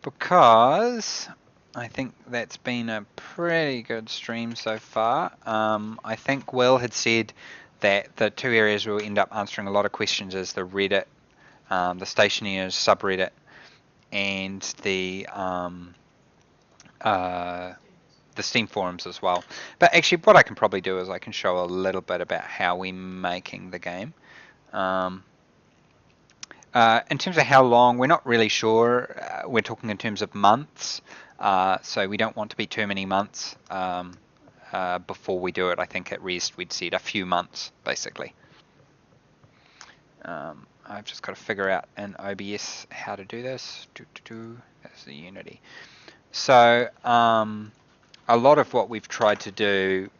Because I think that's been a pretty good stream so far. I think Will had said that the two areas we'll end up answering a lot of questions is the Reddit, the Stationeers subreddit, and the Steam forums as well. But actually, what I can probably do is I can show a little bit about how we're making the game. In terms of how long, we're not really sure. We're talking in terms of months, so we don't want to be too many months before we do it. I think at rest we'd said a few months, basically. I've just got to figure out in OBS how to do this. That's the Unity. So a lot of what we've tried to do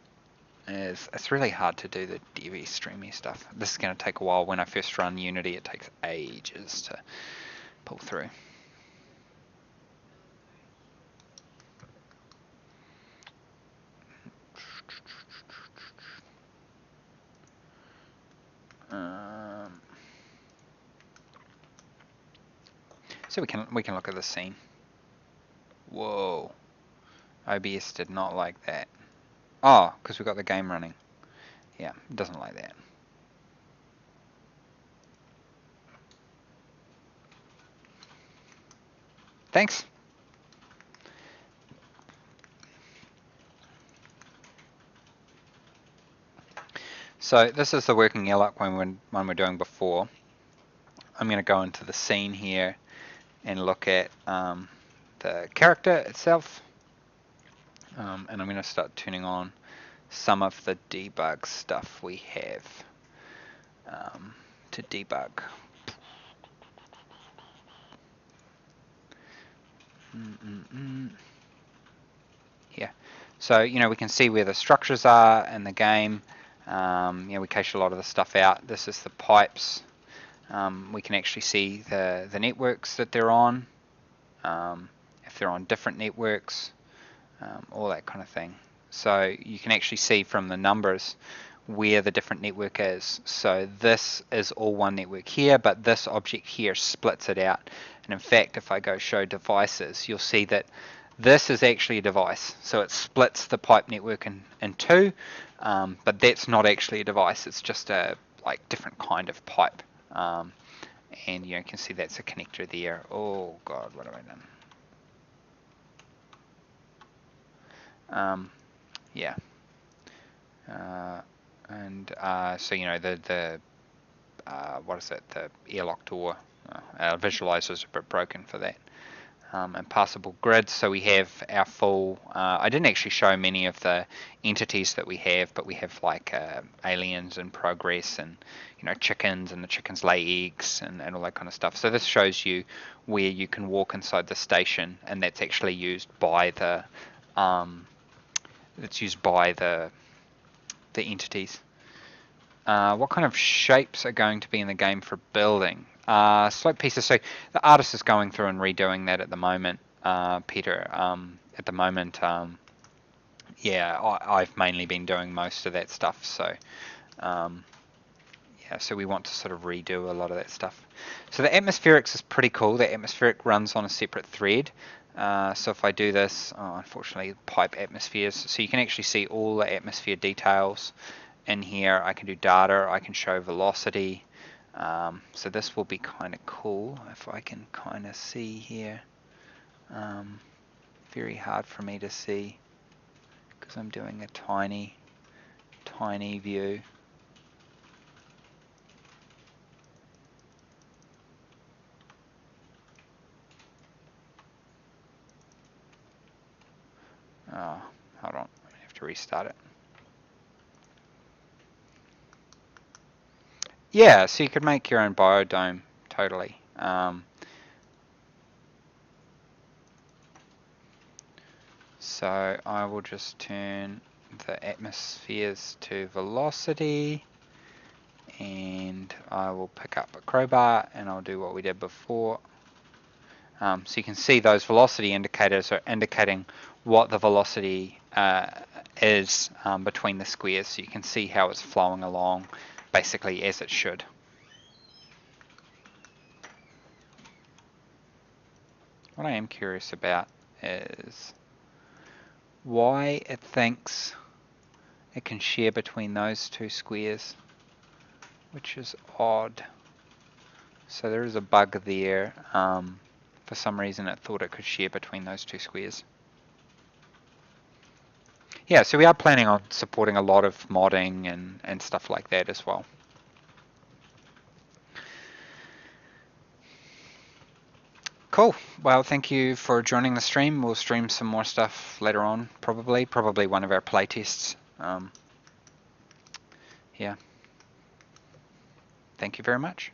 is, it's really hard to do the DV streamy stuff. This is going to take a while. When I first run Unity, it takes ages to pull through. So we can look at the scene. Whoa, OBS did not like that. Oh, because we've got the game running. Yeah, it doesn't like that. Thanks. So this is the working airlock one we're doing before. I'm going to go into the scene here and look at the character itself. And I'm going to start turning on some of the debug stuff we have to debug. Yeah, so we can see where the structures are in the game. We cache a lot of the stuff out. This is the pipes. We can actually see the networks that they're on, if they're on different networks, all that kind of thing. So you can actually see from the numbers where the different network is. So this is all one network here, but this object here splits it out. And in fact, if I go show devices, you'll see that this is actually a device. So it splits the pipe network in two, but that's not actually a device. It's just a different kind of pipe. And you can see that's a connector there. Oh God, what have I done? Yeah. So the what is it? The airlock door. Our visualizer's a bit broken for that. And passable grids. So we have our full. I didn't actually show many of the entities that we have, but we have aliens in progress, and chickens, and the chickens lay eggs, and all that kind of stuff. So this shows you where you can walk inside the station, and that's actually used by the. It's used by the entities. What kind of shapes are going to be in the game for building? Slope pieces. So the artist is going through and redoing that at the moment, Peter. At the moment, I've mainly been doing most of that stuff. So so we want to sort of redo a lot of that stuff. So the atmospherics is pretty cool. The atmospheric runs on a separate thread. So if I do this, unfortunately, pipe atmospheres. So you can actually see all the atmosphere details in here. I can do data. I can show velocity. So this will be kind of cool if I can kind of see here. Very hard for me to see because I'm doing a tiny view. Oh, hold on. I have to restart it. Yeah, so you could make your own biodome, totally. So I will just turn the atmospheres to velocity, and I will pick up a crowbar and I'll do what we did before. So you can see those velocity indicators are indicating what the velocity is between the squares, so you can see how it's flowing along basically as it should. What I am curious about is why it thinks it can share between those two squares, which is odd. So there is a bug there. For some reason it thought it could share between those two squares. Yeah, so we are planning on supporting a lot of modding and stuff like that as well. Cool. Well, thank you for joining the stream. We'll stream some more stuff later on, probably one of our playtests. Yeah. Thank you very much.